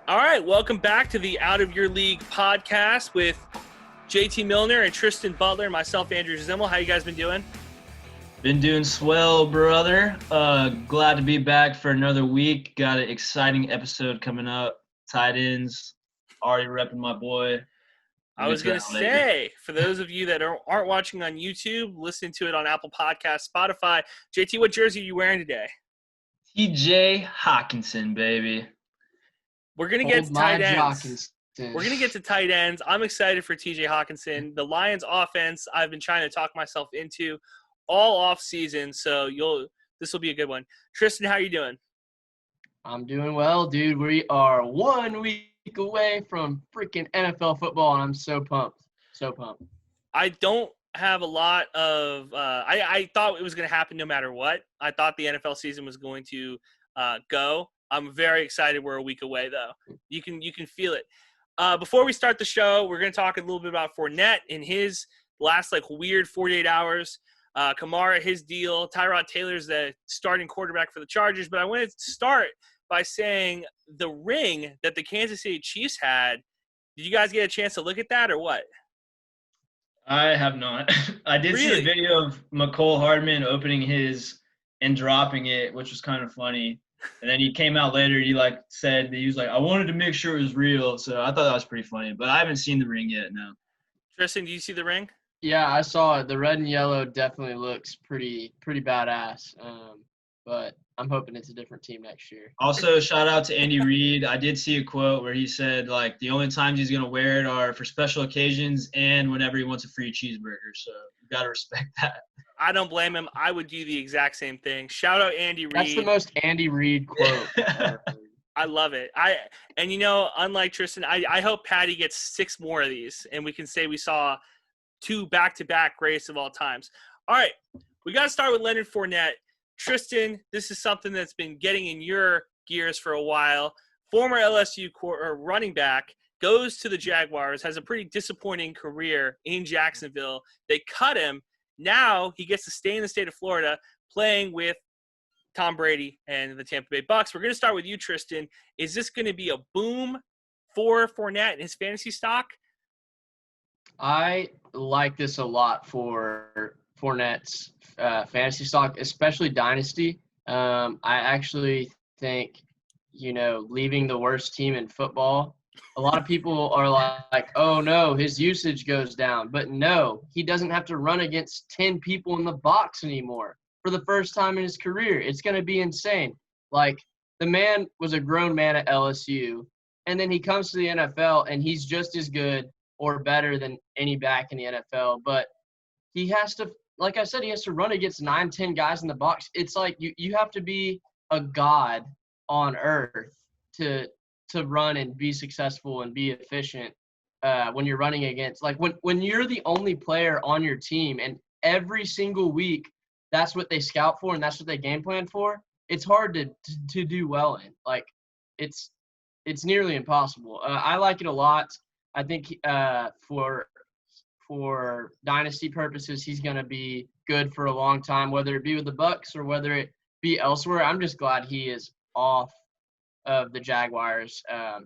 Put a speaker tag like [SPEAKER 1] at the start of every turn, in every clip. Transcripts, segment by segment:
[SPEAKER 1] All right, welcome back to the Out of Your League podcast with JT Milner and Tryston Butler, myself, Andrew Zimmel. How you guys been doing?
[SPEAKER 2] Been doing swell, brother. Glad to be back for another week. Got an exciting episode coming up. Tight ends, already repping my boy.
[SPEAKER 1] I
[SPEAKER 2] We'll get
[SPEAKER 1] was
[SPEAKER 2] to
[SPEAKER 1] going to
[SPEAKER 2] that later.
[SPEAKER 1] say, for those of you that aren't watching on YouTube, listen to it on Apple Podcasts, Spotify. JT, what jersey are you wearing today?
[SPEAKER 2] TJ Hawkinson, baby.
[SPEAKER 1] We're going to get
[SPEAKER 3] Hold
[SPEAKER 1] to
[SPEAKER 3] my
[SPEAKER 1] tight ends.
[SPEAKER 3] Jockinson.
[SPEAKER 1] We're going to get to tight ends. I'm excited for TJ Hawkinson. The Lions offense, I've been trying to talk myself into all off season, so this will be a good one. Tryston, how you doing?
[SPEAKER 3] I'm doing well, dude. We are 1 week away from freaking NFL football, and I'm so pumped. So pumped.
[SPEAKER 1] I don't have a lot of I thought it was going to happen no matter what. I thought the NFL season was going to go. I'm very excited we're a week away, though. You can feel it. Before we start the show, we're going to talk a little bit about Fournette and his last weird 48 hours. Kamara, his deal. Tyrod Taylor's the starting quarterback for the Chargers. But I wanted to start by saying the ring that the Kansas City Chiefs had. Did you guys get a chance to look at that or what?
[SPEAKER 2] I have not. I did see a video of McCole Hardman opening his and dropping it, which was kind of funny. And then he came out later. He said that he was I wanted to make sure it was real. So I thought that was pretty funny. But I haven't seen the ring yet. No.
[SPEAKER 1] Tryston, do you see the ring?
[SPEAKER 3] Yeah, I saw it. The red and yellow definitely looks pretty badass. But I'm hoping it's a different team next year.
[SPEAKER 2] Also, shout out to Andy Reid. I did see a quote where he said, the only times he's going to wear it are for special occasions and whenever he wants a free cheeseburger. So you got to respect that.
[SPEAKER 1] I don't blame him. I would do the exact same thing. Shout out Andy Reid.
[SPEAKER 3] That's the most Andy Reid quote ever.
[SPEAKER 1] I love it. Unlike Tryston, I hope Patty gets 6 more of these, and we can say we saw 2 back-to-back greatest of all times. All right, we got to start with Leonard Fournette. Tryston, this is something that's been getting in your gears for a while. Former LSU running back goes to the Jaguars, has a pretty disappointing career in Jacksonville. They cut him. Now he gets to stay in the state of Florida playing with Tom Brady and the Tampa Bay Bucks. We're going to start with you, Tryston. Is this going to be a boom for Fournette and his fantasy stock?
[SPEAKER 3] I like this a lot for Fournette's fantasy stock, especially Dynasty. I actually think, leaving the worst team in football, a lot of people are like, oh, no, his usage goes down. But no, he doesn't have to run against 10 people in the box anymore for the first time in his career. It's going to be insane. The man was a grown man at LSU, and then he comes to the NFL, and he's just as good or better than any back in the NFL. But he has to, like I said, he has to run against 9, 10 guys in the box. It's like you have to be a god on earth to run and be successful and be efficient when you're running against. When you're the only player on your team and every single week that's what they scout for and that's what they game plan for, it's hard to do well in. It's nearly impossible. I like it a lot. I think for dynasty purposes, he's going to be good for a long time, whether it be with the Bucks or whether it be elsewhere. I'm just glad he is off of the Jaguars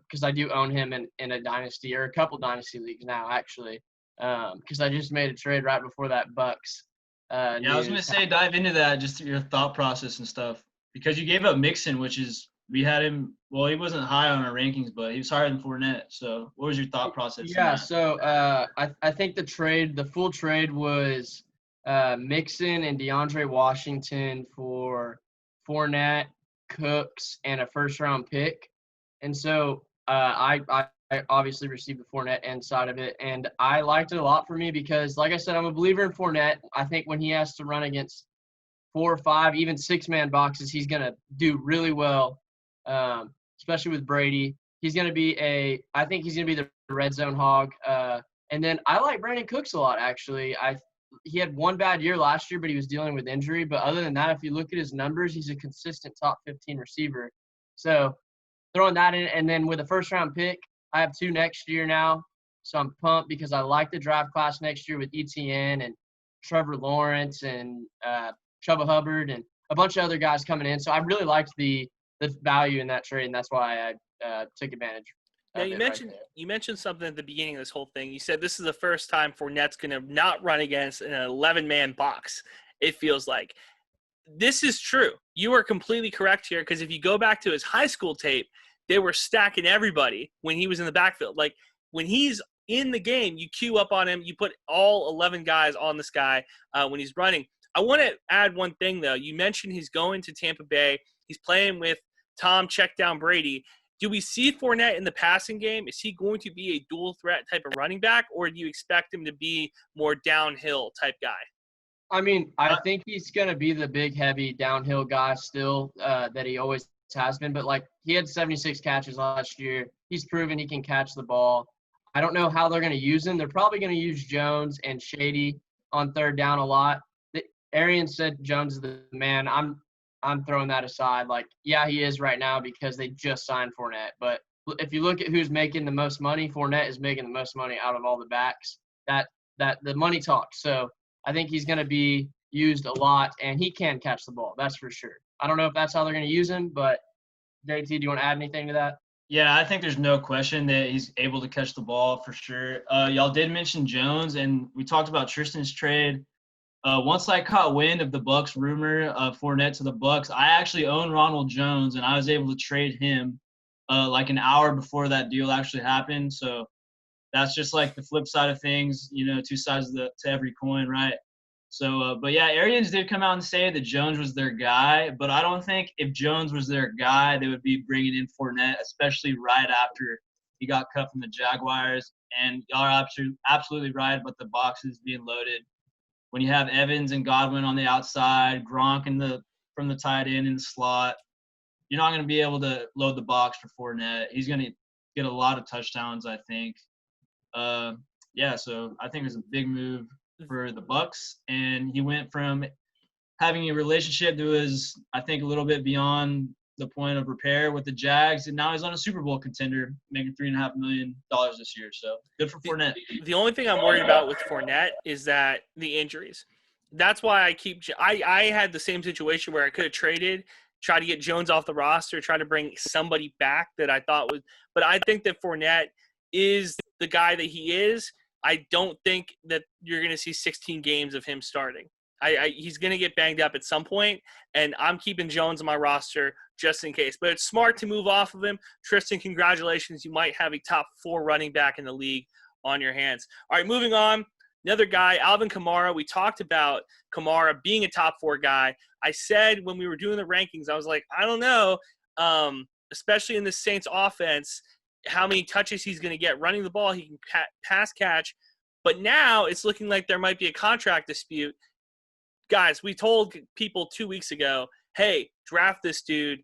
[SPEAKER 3] because I do own him in a dynasty or a couple dynasty leagues now, actually, because I just made a trade right before that Bucks.
[SPEAKER 2] I was going to say dive into that, just your thought process and stuff, because you gave up Mixon, which is we had him. Well, he wasn't high on our rankings, but he was higher than Fournette. So what was your thought process?
[SPEAKER 3] Yeah, so I think the full trade was Mixon and DeAndre Washington for Fournette, Cooks, and a first-round pick. And so I obviously received the Fournette end side of it, and I liked it a lot for me because, like I said, I'm a believer in Fournette. I think when he has to run against 4 or 5, even 6-man boxes, he's going to do really well, especially with Brady. I think he's going to be the red zone hog. And then I like Brandon Cooks a lot, actually. He had one bad year last year, but he was dealing with injury. But other than that, if you look at his numbers, he's a consistent top 15 receiver. So throwing that in, and then with a first-round pick, I have 2 next year now. So I'm pumped because I like the draft class next year with ETN and Trevor Lawrence and Chuba Hubbard and a bunch of other guys coming in. So I really liked the the value in that trade, and that's why I took advantage.
[SPEAKER 1] Now you mentioned something at the beginning of this whole thing. You said this is the first time Fournette's going to not run against an 11-man box. It feels like this is true. You are completely correct here because if you go back to his high school tape, they were stacking everybody when he was in the backfield. Like when he's in the game, you queue up on him. You put all 11 guys on this guy when he's running. I want to add one thing though. You mentioned he's going to Tampa Bay. He's playing with Tom Checkdown Brady. Do we see Fournette in the passing game? Is he going to be a dual threat type of running back, or do you expect him to be more downhill type guy?
[SPEAKER 3] I mean, I think he's going to be the big, heavy downhill guy still that he always has been. But, like, he had 76 catches last year. He's proven he can catch the ball. I don't know how they're going to use him. They're probably going to use Jones and Shady on third down a lot. Arian said Jones is the man. I'm throwing that aside. Like, yeah, he is right now because they just signed Fournette. But if you look at who's making the most money, Fournette is making the most money out of all the backs. That the money talks. So I think he's going to be used a lot, and he can catch the ball. That's for sure. I don't know if that's how they're going to use him, but JT, do you want to add anything to that?
[SPEAKER 2] Yeah, I think there's no question that he's able to catch the ball for sure. Y'all did mention Jones, and we talked about Tryston's trade. Once I caught wind of the Bucs rumor of Fournette to the Bucs, I actually own Ronald Jones, and I was able to trade him like an hour before that deal actually happened. So that's just like the flip side of things, you know, two sides to every coin, right? So, but yeah, Arians did come out and say that Jones was their guy, but I don't think if Jones was their guy, they would be bringing in Fournette, especially right after he got cut from the Jaguars. And y'all are absolutely right about the boxes being loaded. When you have Evans and Godwin on the outside, Gronk from the tight end in the slot, you're not going to be able to load the box for Fournette. He's going to get a lot of touchdowns, I think. Yeah, so I think it was a big move for the Bucs, and he went from having a relationship that was, I think, a little bit beyond the point of repair with the Jags, and now he's on a Super Bowl contender, making $3.5 million this year. So good for Fournette.
[SPEAKER 1] The only thing I'm worried about with Fournette is that the injuries. That's why I had the same situation where I could have traded, try to get Jones off the roster, try to bring somebody back that I thought was – but I think that Fournette is the guy that he is. I don't think that you're going to see 16 games of him starting. He's going to get banged up at some point, and I'm keeping Jones on my roster just in case. But it's smart to move off of him. Tryston, congratulations. You might have a top 4 running back in the league on your hands. All right, moving on. Another guy, Alvin Kamara. We talked about Kamara being a top 4 guy. I said when we were doing the rankings, I was like, I don't know, especially in the Saints offense, how many touches he's going to get running the ball. He can pass catch. But now it's looking like there might be a contract dispute. Guys, we told people 2 weeks ago, hey, draft this dude.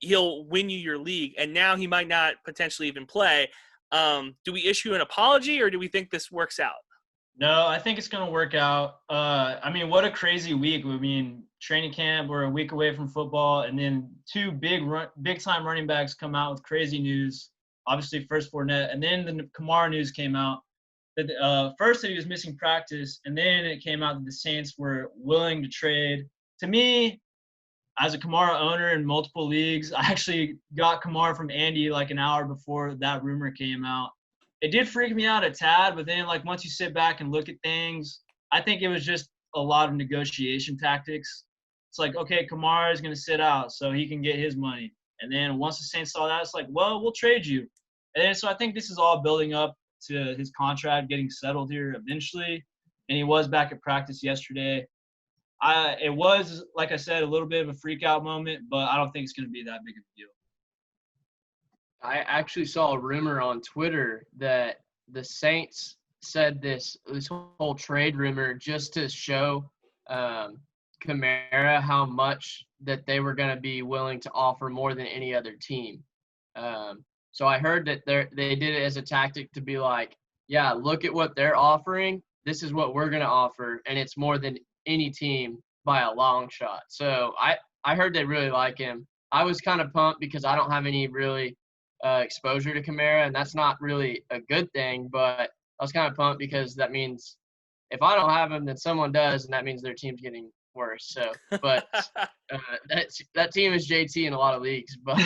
[SPEAKER 1] He'll win you your league. And now he might not potentially even play. Do we issue an apology, or do we think this works out?
[SPEAKER 2] No, I think it's going to work out. I mean, what a crazy week. I mean, training camp, we're a week away from football, and then 2 big-time running backs come out with crazy news. Obviously, first Fournette, and then the Kamara news came out. First that he was missing practice, and then it came out that the Saints were willing to trade. To me, as a Kamara owner in multiple leagues, I actually got Kamara from Andy like an hour before that rumor came out. It did freak me out a tad, but then like once you sit back and look at things, I think it was just a lot of negotiation tactics. It's like, okay, Kamara is going to sit out so he can get his money. And then once the Saints saw that, it's like, well, we'll trade you. And then, so I think this is all building up to his contract getting settled here eventually. And he was back at practice yesterday. It was, like I said, a little bit of a freak out moment, but I don't think it's going to be that big of a deal.
[SPEAKER 3] I actually saw a rumor on Twitter that the Saints said this whole trade rumor just to show Kamara how much that they were going to be willing to offer more than any other team. So I heard that they did it as a tactic to be like, yeah, look at what they're offering. This is what we're going to offer, and it's more than any team by a long shot. So I heard they really like him. I was kind of pumped because I don't have any really exposure to Kamara, and that's not really a good thing, but I was kind of pumped because that means if I don't have him, then someone does, and that means their team's getting worse. So, but that team is JT in a lot of leagues. But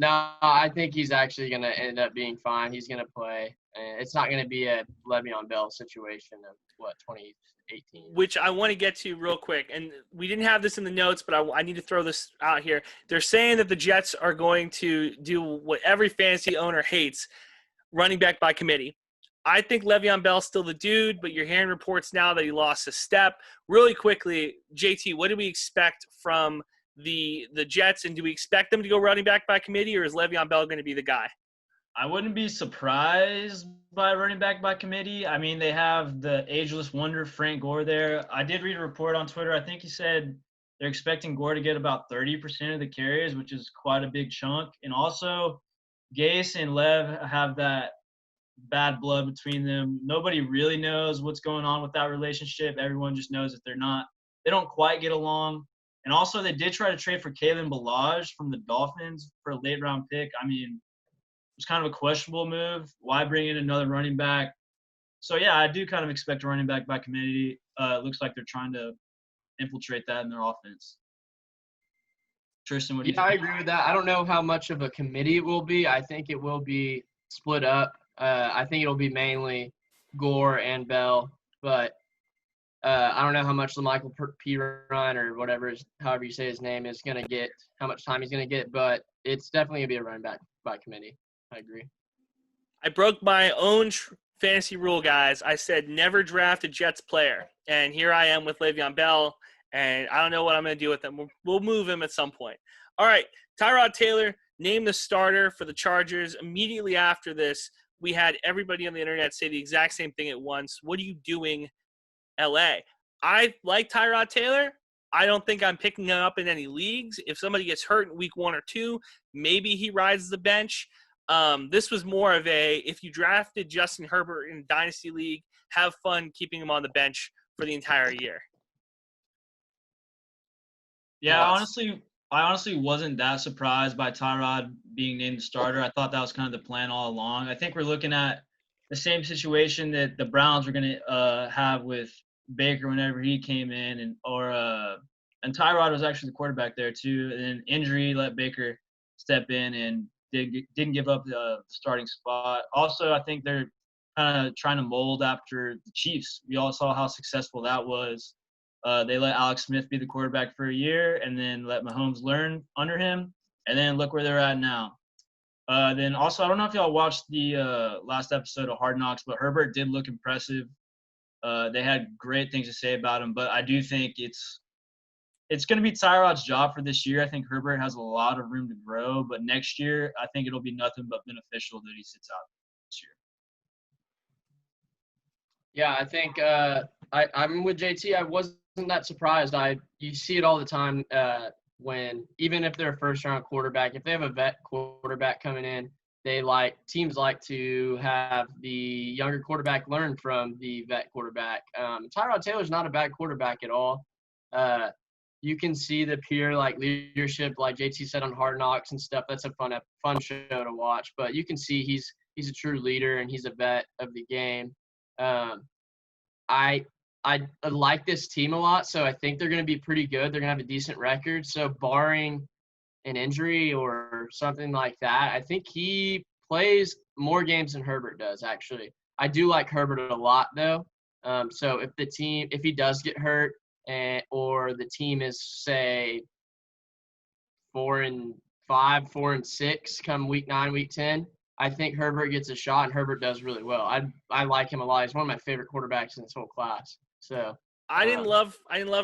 [SPEAKER 3] no, I think he's actually going to end up being fine. He's going to play. And it's not going to be a Le'Veon Bell situation of 2018.
[SPEAKER 1] Which I want to get to real quick. And we didn't have this in the notes, but I need to throw this out here. They're saying that the Jets are going to do what every fantasy owner hates, running back by committee. I think Le'Veon Bell's still the dude, but you're hearing reports now that he lost a step. Really quickly, JT, what do we expect from the Jets, and do we expect them to go running back by committee, or is Le'Veon Bell going to be the guy?
[SPEAKER 2] I wouldn't be surprised by running back by committee. I mean, they have the ageless wonder Frank Gore there. I did read a report on Twitter. I think he said they're expecting Gore to get about 30% of the carries, which is quite a big chunk. And also, Gase and Lev have that bad blood between them. Nobody really knows what's going on with that relationship. Everyone just knows that they don't quite get along. And also, they did try to trade for Kalen Ballage from the Dolphins for a late round pick. I mean, it was kind of a questionable move. Why bring in another running back? So, yeah, I do kind of expect a running back by committee. It looks like they're trying to infiltrate that in their offense. Tryston, what do you think?
[SPEAKER 3] I agree with that. I don't know how much of a committee it will be. I think it will be split up. I think it'll be mainly Gore and Bell, but I don't know how much LaMichael Pirine or however you say his name is going to get, how much time he's going to get, but it's definitely going to be a running back by committee. I agree.
[SPEAKER 1] I broke my own fantasy rule, guys. I said never draft a Jets player, and here I am with Le'Veon Bell, and I don't know what I'm going to do with him. We'll move him at some point. All right, Tyrod Taylor named the starter for the Chargers. Immediately after this, we had everybody on the internet say the exact same thing at once. What are you doing, LA? I like Tyrod Taylor. I don't think I'm picking him up in any leagues. If somebody gets hurt in week 1 or 2, maybe he rides the bench. This was more of if you drafted Justin Herbert in Dynasty League, have fun keeping him on the bench for the entire year.
[SPEAKER 2] Yeah, I honestly wasn't that surprised by Tyrod being named the starter. I thought that was kind of the plan all along. I think we're looking at the same situation that the Browns were going to have with Baker whenever he came in, and Tyrod was actually the quarterback there too. And then injury let Baker step in and didn't give up the starting spot. Also, I think they're kind of trying to mold after the Chiefs. We all saw how successful that was. They let Alex Smith be the quarterback for a year and then let Mahomes learn under him. And then look where they're at now. Then also, I don't know if y'all watched the last episode of Hard Knocks, but Herbert did look impressive. They had great things to say about him, but I do think it's going to be Tyrod's job for this year. I think Herbert has a lot of room to grow, but next year I think it'll be nothing but beneficial that he sits out this year.
[SPEAKER 3] Yeah, I think I'm with JT. I wasn't that surprised. You see it all the time when even if they're a first-round quarterback, if they have a vet quarterback coming in, teams like to have the younger quarterback learn from the vet quarterback. Tyrod Taylor's not a bad quarterback at all. You can see the pure leadership, like JT said on Hard Knocks and stuff. That's a fun show to watch. But you can see he's a true leader and he's a vet of the game. I like this team a lot, so I think they're going to be pretty good. They're going to have a decent record. So barring an injury or something like that, I think he plays more games than Herbert does, actually. I do like Herbert a lot, though. So if he does get hurt or the team is, say, 4-5, 4-6 come week 9, week 10, I think Herbert gets a shot, and Herbert does really well. I like him a lot. He's one of my favorite quarterbacks in this whole class. So
[SPEAKER 1] I didn't love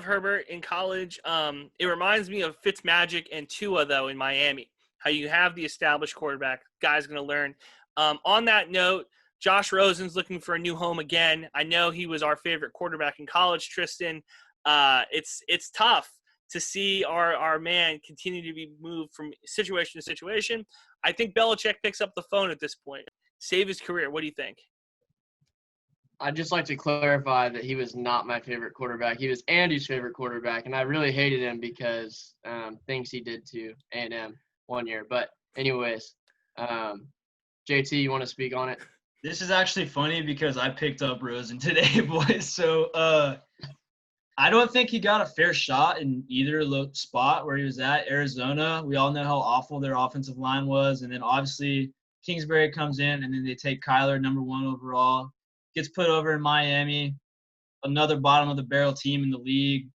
[SPEAKER 1] Herbert in college. It reminds me of Fitzmagic and Tua though in Miami. How you have the established quarterback, guy's going to learn. On that note, Josh Rosen's looking for a new home again. I know he was our favorite quarterback in college, Tryston. It's tough to see our man continue to be moved from situation to situation. I think Belichick picks up the phone at this point. Save his career. What do you think?
[SPEAKER 3] I'd just like to clarify that he was not my favorite quarterback. He was Andy's favorite quarterback, and I really hated him because things he did to A&M one year. But anyways, JT, you want to speak on it?
[SPEAKER 2] This is actually funny because I picked up Rosen today, boys. So I don't think he got a fair shot in either spot where he was at. Arizona, we all know how awful their offensive line was. And then obviously Kingsbury comes in, and then they take Kyler #1 overall. Gets put over in Miami, another bottom of the barrel team in the league,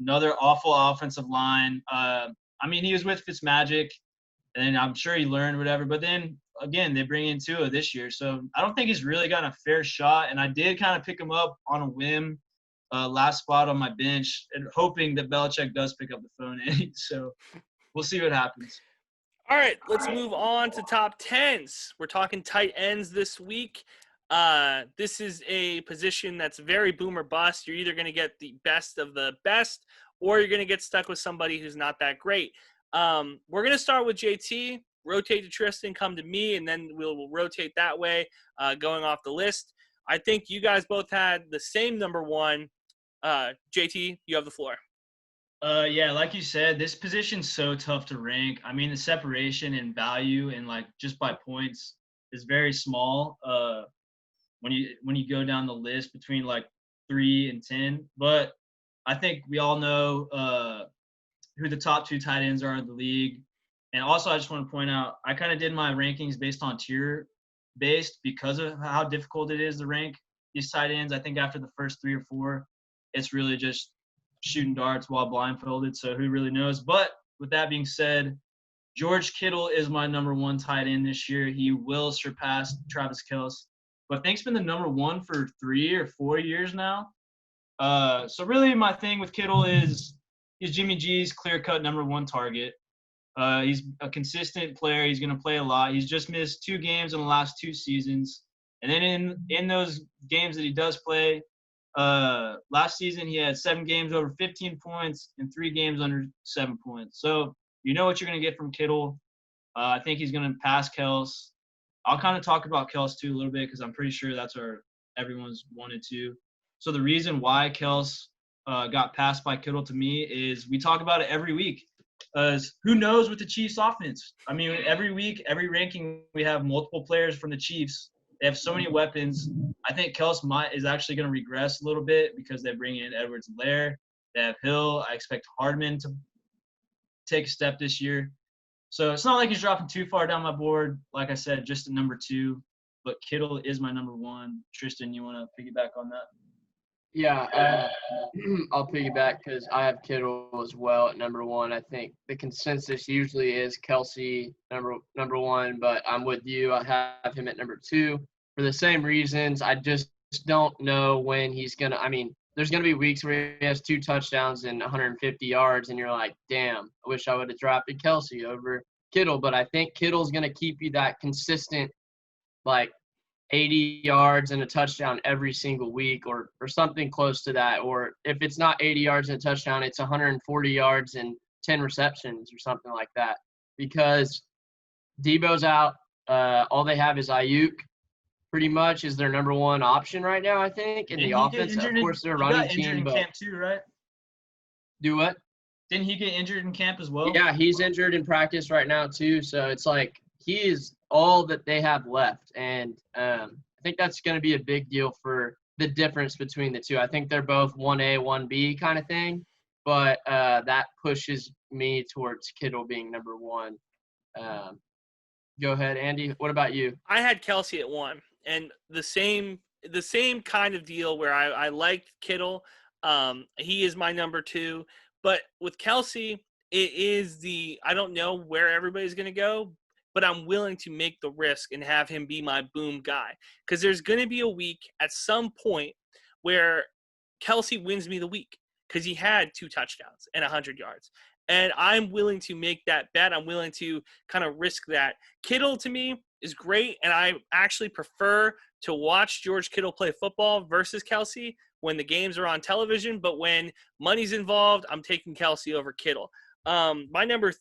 [SPEAKER 2] another awful offensive line. I mean, he was with Fitzmagic, and I'm sure he learned whatever. But then, again, they bring in Tua this year. So I don't think he's really gotten a fair shot. And I did kind of pick him up on a whim. Last spot on my bench, and hoping that Belichick does pick up the phone. So we'll see what happens.
[SPEAKER 1] All right, let's move on to top 10s. We're talking tight ends this week. This is a position that's very boom or bust. You're either going to get the best of the best, or you're going to get stuck with somebody who's not that great. We're going to start with JT, rotate to Tryston, come to me, and then we'll rotate that way, going off the list. I think you guys both had the same #1. JT, you have the floor.
[SPEAKER 2] Yeah, like you said, this position's so tough to rank. I mean, the separation in value and like just by points is very small. When you go down the list between like 3 and 10, but I think we all know who the top 2 tight ends are in the league. And also, I just want to point out, I kind of did my rankings based on tier based because of how difficult it is to rank these tight ends. I think after the first 3 or 4, it's really just shooting darts while blindfolded, so who really knows. But with that being said, George Kittle is my #1 tight end this year. He will surpass Travis Kelce. But I think he's been the #1 for 3 or 4 years now. So really my thing with Kittle is he's Jimmy G's clear-cut #1 target. He's a consistent player. He's going to play a lot. He's just missed 2 games in the last 2 seasons. And then in those games that he does play, last season he had 7 games over 15 points and 3 games under 7 points. So you know what you're going to get from Kittle. I think he's going to pass Kelce. I'll kind of talk about Kelce too a little bit because I'm pretty sure that's where everyone's wanted to. So the reason why Kelce got passed by Kittle to me is we talk about it every week. Who knows with the Chiefs offense? I mean, every week, every ranking, we have multiple players from the Chiefs. They have so many weapons. I think Kelce is actually going to regress a little bit because they bring in Edwards and Lair. They have Hill. I expect Hardman to take a step this year. So it's not like he's dropping too far down my board. Like I said, just a #2. But Kittle is my #1. Tryston, you want to piggyback on that?
[SPEAKER 3] Yeah, I'll piggyback because I have Kittle as well at #1. I think the consensus usually is Kelce #1, but I'm with you. I have him at #2 for the same reasons. I just don't know when he's going to – I mean, there's going to be weeks where he has 2 touchdowns and 150 yards, and you're like, damn, I wish I would have drafted Kelce over Kittle. But I think Kittle's going to keep you that consistent, like, 80 yards and a touchdown every single week or something close to that. Or if it's not 80 yards and a touchdown, it's 140 yards and 10 receptions or something like that. Because Debo's out. All they have is Ayuk. Pretty much is their #1 option right now, I think, in the offense. Of course, they're running team.
[SPEAKER 2] Injured in camp too, right?
[SPEAKER 3] Do what?
[SPEAKER 2] Didn't he get injured in camp as well?
[SPEAKER 3] Yeah, he's injured in practice right now too. So it's like he is all that they have left. And I think that's going to be a big deal for the difference between the two. I think they're both 1A, 1B kind of thing. But that pushes me towards Kittle being #1. Go ahead, Andy. What about you?
[SPEAKER 1] I had Kelce at 1. And the same kind of deal where I liked Kittle. He is my #2. But with Kelce, it is I don't know where everybody's going to go, but I'm willing to make the risk and have him be my boom guy. Because there's going to be a week at some point where Kelce wins me the week because he had 2 touchdowns and 100 yards. And I'm willing to make that bet. I'm willing to kind of risk that. Kittle, to me, is great, and I actually prefer to watch George Kittle play football versus Kelce when the games are on television. But when money's involved, I'm taking Kelce over Kittle. My #3,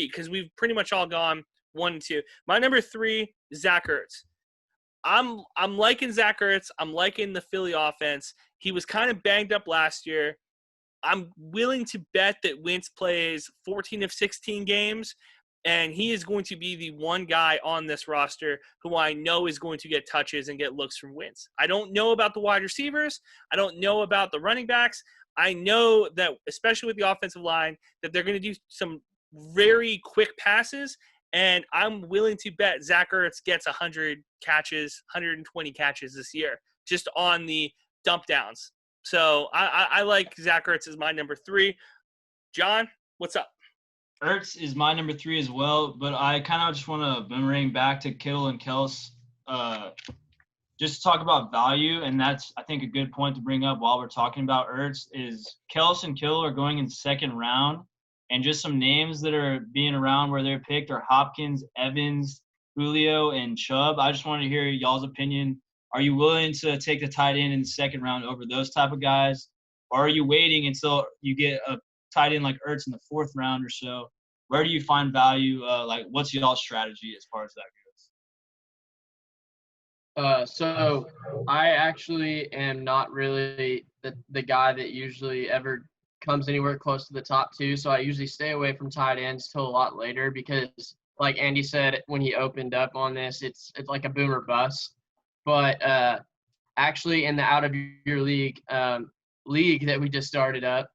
[SPEAKER 1] because we've pretty much all gone 1 and 2. My #3, Zach Ertz. I'm liking Zach Ertz. I'm liking the Philly offense. He was kind of banged up last year. I'm willing to bet that Wentz plays 14 of 16 games, and he is going to be the one guy on this roster who I know is going to get touches and get looks from Wentz. I don't know about the wide receivers. I don't know about the running backs. I know that, especially with the offensive line, that they're going to do some very quick passes, and I'm willing to bet Zach Ertz gets 100 catches, 120 catches this year, just on the dump downs. So I like Zach Ertz as my number 3. John, what's up?
[SPEAKER 2] Ertz is my number 3 as well, but I kind of just want to boomerang back to Kittle and Kels. Just to talk about value, and that's, I think, a good point to bring up while we're talking about Ertz, is Kels and Kittle are going in second round, and just some names that are being around where they're picked are Hopkins, Evans, Julio, and Chubb. I just wanted to hear y'all's opinion. Are you willing to take the tight end in the second round over those type of guys, or are you waiting until you get a tight end like Ertz in the 4th round or so? Where do you find value? What's y'all's strategy as far as that goes?
[SPEAKER 3] So I actually am not really the guy that usually ever comes anywhere close to the top 2. So I usually stay away from tight ends till a lot later because, like Andy said when he opened up on this, it's like a boom or bust. But actually, in the out of your league that we just started up,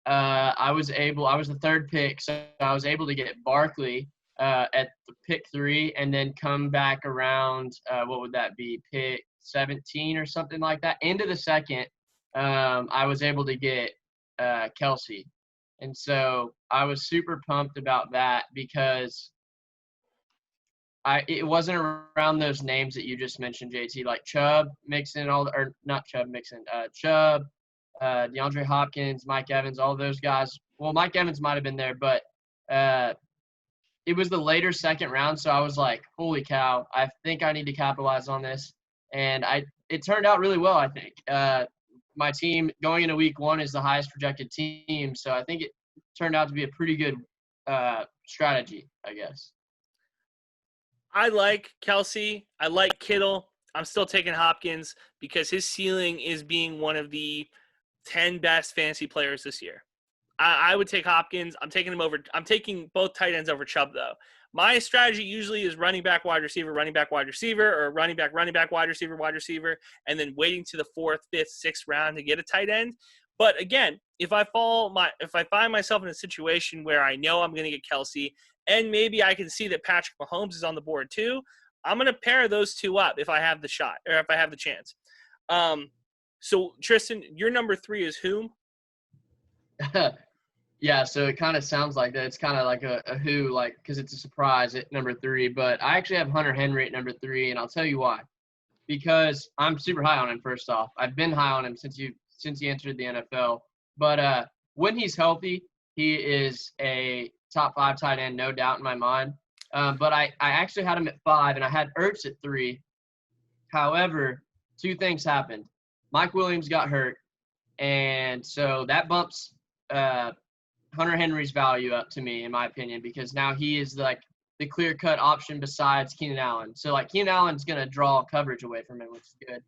[SPEAKER 3] I was the 3rd pick, so I was able to get Barkley at the pick 3, and then come back around, what would that be, pick 17 or something like that. Into the 2nd, I was able to get Kelsey. And so I was super pumped about that because it wasn't around those names that you just mentioned, JT, like Chubb, Mixon, Chubb, DeAndre Hopkins, Mike Evans, all those guys. Well, Mike Evans might have been there, but it was the later 2nd round, so I was like, holy cow, I think I need to capitalize on this. And it turned out really well, I think. My team going into week 1 is the highest projected team, so I think it turned out to be a pretty good strategy, I guess.
[SPEAKER 1] I like Kelsey. I like Kittle. I'm still taking Hopkins because his ceiling is being one of the 10 best fantasy players this year. I would take Hopkins. I'm taking both tight ends over Chubb, though. My strategy usually is running back, wide receiver, or running back, wide receiver, and then waiting to the 4th, 5th, 6th round to get a tight end. But again, if I find myself in a situation where I know I'm going to get Kelsey, and maybe I can see that Patrick Mahomes is on the board too, I'm going to pair those two up if I have the shot or if I have the chance. So Tryston, your number 3 is whom?
[SPEAKER 3] Yeah, so it kind of sounds like that. It's kind of like a who, like, because it's a surprise at number 3. But I actually have Hunter Henry at number 3, and I'll tell you why. Because I'm super high on him. First off, I've been high on him since he entered the NFL. But when he's healthy, he is a top 5 tight end, no doubt in my mind. But I actually had him at 5, and I had Ertz at 3. However, 2 things happened. Mike Williams got hurt, and so that bumps Hunter Henry's value up to me, in my opinion, because now he is like the clear-cut option besides Keenan Allen. So, like, Keenan Allen's going to draw coverage away from him, which is good.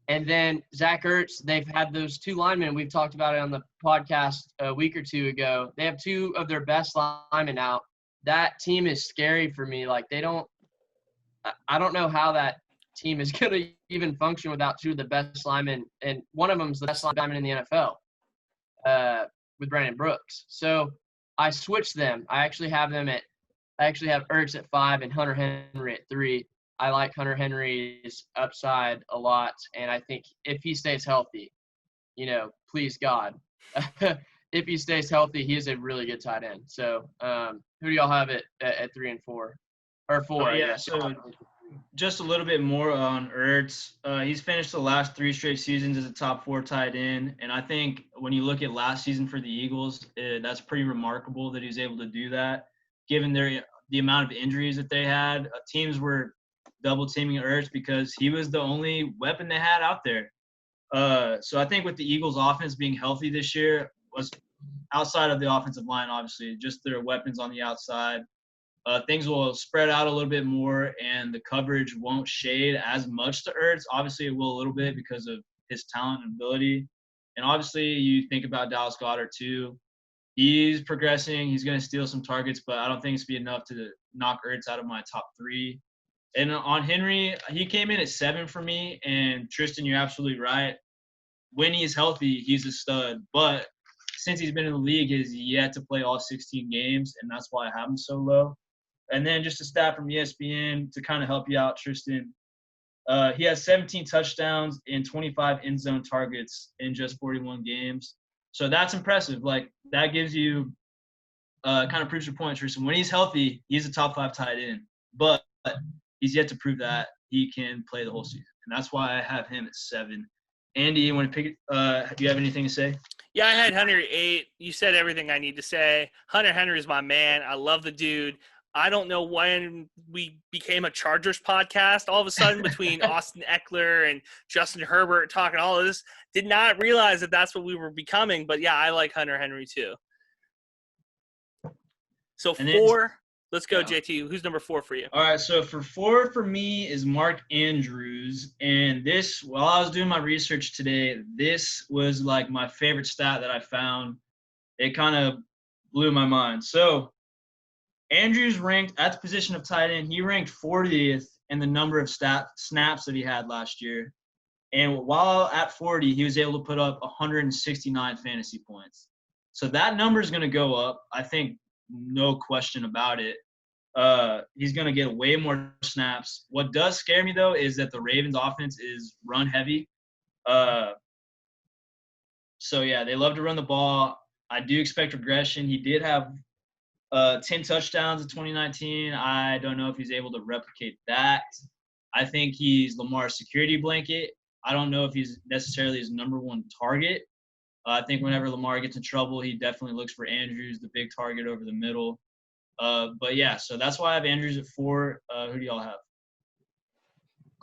[SPEAKER 3] And then Zach Ertz, they've had those 2 linemen. We've talked about it on the podcast a week or 2 ago. They have 2 of their best linemen out. That team is scary for me. Like, I don't know how that team is going to even function without 2 of the best linemen. And one of them is the best lineman in the NFL. With Brandon Brooks. So I switched them. I actually have Ertz at 5 and Hunter Henry at 3. I like Hunter Henry's upside a lot, and I think if he stays healthy, please God, if he stays healthy, he is a really good tight end. So who do y'all have at 3 and 4? Or 4, I guess.
[SPEAKER 2] So just a little bit more on Ertz. He's finished the last 3 straight seasons as a top 4 tight end, and I think when you look at last season for the Eagles, that's pretty remarkable that he was able to do that, given the amount of injuries that they had. Teams were double teaming Ertz because he was the only weapon they had out there. So I think with the Eagles' offense being healthy this year, was outside of the offensive line, obviously, just their weapons on the outside. Things will spread out a little bit more, and the coverage won't shade as much to Ertz. Obviously, it will a little bit because of his talent and ability. And obviously, you think about Dallas Goedert too. He's progressing. He's going to steal some targets, but I don't think it's be enough to knock Ertz out of my top 3. And on Henry, he came in at 7 for me. And Tryston, you're absolutely right. when he's healthy, he's a stud. But since he's been in the league, he's yet to play all 16 games, and that's why I have him so low. And then just a stat from ESPN to kind of help you out, Tryston. He has 17 touchdowns and 25 end zone targets in just 41 games. So that's impressive. Like, that gives you kind of proves your point, Tryston. When he's healthy, he's a top 5 tight end. But he's yet to prove that he can play the whole season. And that's why I have him at 7. Andy, you want to pick do you have anything to say?
[SPEAKER 1] Yeah, I had Hunter at 8. You said everything I need to say. Hunter Henry is my man. I love the dude. I don't know when we became a Chargers podcast all of a sudden between Austin Eckler and Justin Herbert talking all of this. Did not realize that that's what we were becoming. But, yeah, I like Hunter Henry too. So, 4. Let's go, yeah. JT. Who's number 4 for you?
[SPEAKER 2] All right, so for 4 for me is Mark Andrews. And this, while I was doing my research today, this was like my favorite stat that I found. It kind of blew my mind. So Andrews ranked at the position of tight end. He ranked 40th in the number of snaps that he had last year. And while at 40, he was able to put up 169 fantasy points. So that number is going to go up. I think no question about it. He's going to get way more snaps. What does scare me, though, is that the Ravens' offense is run heavy. So, yeah, they love to run the ball. I do expect regression. He did have 10 touchdowns in 2019. I don't know if he's able to replicate that. I think he's Lamar's security blanket. I don't know if he's necessarily his number 1 target. I think whenever Lamar gets in trouble, he definitely looks for Andrews, the big target over the middle. But, yeah, so that's why I have Andrews at 4. Who do y'all have?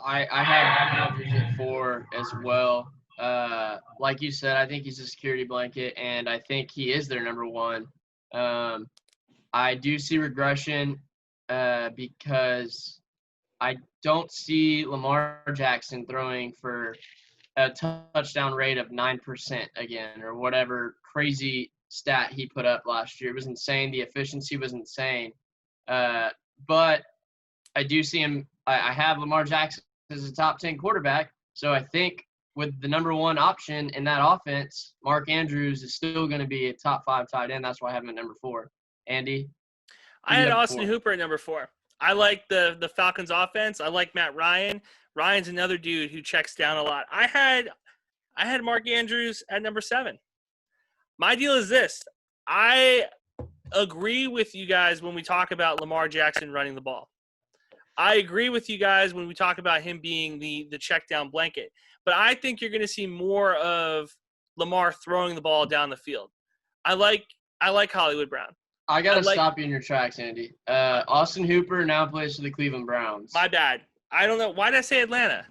[SPEAKER 3] I have Andrews at 4 as well. Like you said, I think he's a security blanket, and I think he is their number 1. I do see regression because I don't see Lamar Jackson throwing for a touchdown rate of 9% again, or whatever crazy stat he put up last year. It was insane. The efficiency was insane. But I do see him. I have Lamar Jackson as a top 10 quarterback. So I think with the number 1 option in that offense, Mark Andrews is still going to be a top 5 tight end. That's why I have him at number 4. Andy?
[SPEAKER 1] I had Austin Hooper at number 4. I like the Falcons offense. I like Matt Ryan. Ryan's another dude who checks down a lot. I had Mark Andrews at number 7. My deal is this. I agree with you guys when we talk about Lamar Jackson running the ball. I agree with you guys when we talk about him being the check down blanket. But I think you're going to see more of Lamar throwing the ball down the field. I like Hollywood Brown.
[SPEAKER 3] I got to stop you in your tracks, Andy. Austin Hooper now plays for the Cleveland Browns.
[SPEAKER 1] My bad. I don't know. Why did I say Atlanta?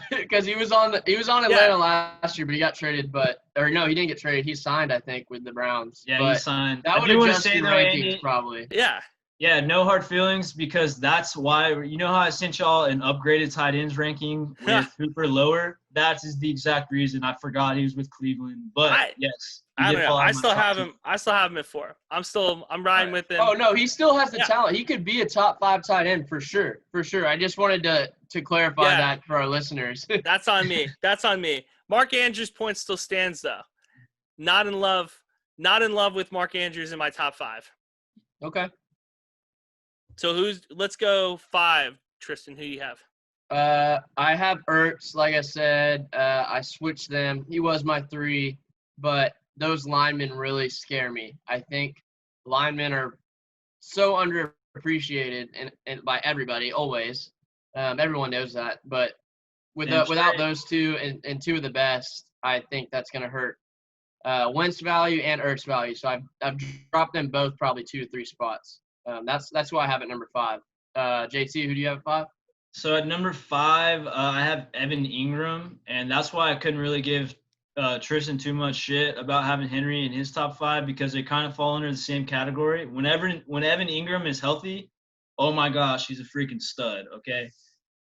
[SPEAKER 3] Because he was on Atlanta last year, but he got traded. He didn't get traded. He signed, I think, with the Browns.
[SPEAKER 2] Yeah, he signed.
[SPEAKER 3] That would adjust the rankings, probably.
[SPEAKER 1] Yeah.
[SPEAKER 2] Yeah, no hard feelings, because that's why – you know how I sent y'all an upgraded tight ends ranking with Hooper lower? That is the exact reason. I forgot he was with Cleveland. But, yes.
[SPEAKER 1] I don't know. I still have him at 4. I'm riding with him.
[SPEAKER 3] Oh, no, he still has the talent. He could be a top 5 tight end for sure. For sure. I just wanted to clarify that for our listeners.
[SPEAKER 1] That's on me. Mark Andrews' point still stands, though. Not in love with Mark Andrews in my top 5.
[SPEAKER 3] Okay.
[SPEAKER 1] So let's go 5, Tryston. Who do you have?
[SPEAKER 3] I have Ertz. Like I said, I switched them. He was my 3, but those linemen really scare me. I think linemen are so underappreciated and by everybody always. Everyone knows that, but without those 2 and 2 of the best, I think that's going to hurt Wentz value and Ertz value. So I've dropped them both probably 2 to 3 spots. That's why I have it number 5. JT, who do you have at 5?
[SPEAKER 2] So at number 5, I have Evan Ingram, and that's why I couldn't really give Tryston too much shit about having Henry in his top 5, because they kind of fall under the same category. When Evan Ingram is healthy, oh my gosh, he's a freaking stud, okay?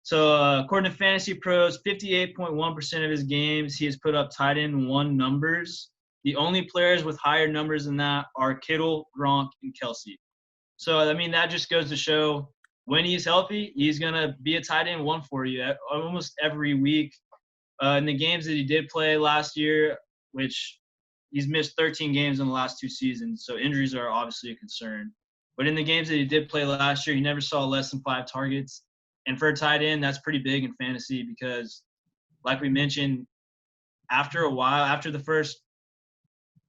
[SPEAKER 2] So according to Fantasy Pros, 58.1% of his games he has put up tight end 1 numbers. The only players with higher numbers than that are Kittle, Gronk, and Kelsey. So, I mean, that just goes to show when he's healthy, he's going to be a tight end 1 for you almost every week. In the games that he did play last year, which he's missed 13 games in the last 2 seasons, so injuries are obviously a concern. But in the games that he did play last year, he never saw less than 5 targets. And for a tight end, that's pretty big in fantasy because, like we mentioned, after a while, after the first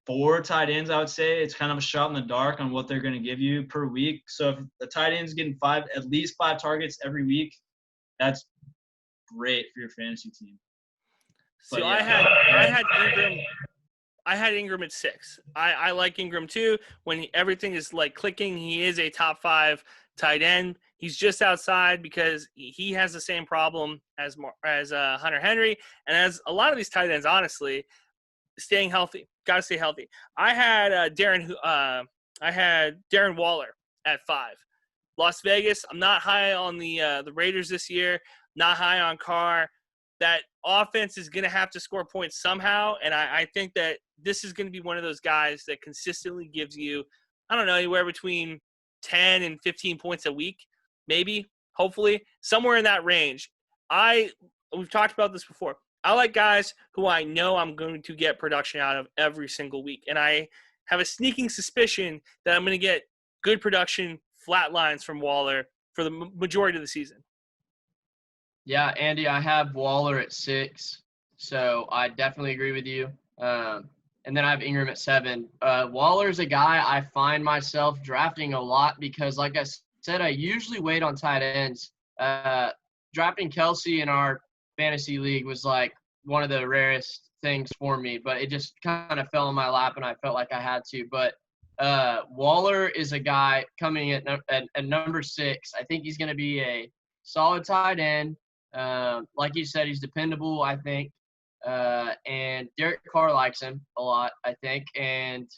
[SPEAKER 2] 4 tight ends, I would say, it's kind of a shot in the dark on what they're going to give you per week. So if the tight end's getting at least 5 targets every week, that's great for your fantasy team.
[SPEAKER 1] So yeah. I had Ingram at 6. I like Ingram too. When everything is like clicking, he is a top 5 tight end. He's just outside because he has the same problem as Hunter Henry and as a lot of these tight ends. Honestly, staying healthy, got to stay healthy. I had Darren Waller at 5. Las Vegas. I'm not high on the Raiders this year. Not high on Carr. That offense is going to have to score points somehow, and I think that this is going to be one of those guys that consistently gives you, I don't know, anywhere between 10 and 15 points a week, maybe, hopefully, somewhere in that range. We've talked about this before. I like guys who I know I'm going to get production out of every single week, and I have a sneaking suspicion that I'm going to get good production, flat lines from Waller for the majority of the season.
[SPEAKER 3] Yeah, Andy, I have Waller at 6, so I definitely agree with you. And then I have Ingram at 7. Waller's a guy I find myself drafting a lot because, like I said, I usually wait on tight ends. Drafting Kelsey in our fantasy league was like one of the rarest things for me, but it just kind of fell in my lap and I felt like I had to. But Waller is a guy coming at number 6. I think he's going to be a solid tight end. Like you said, he's dependable, I think. And Derek Carr likes him a lot, I think. And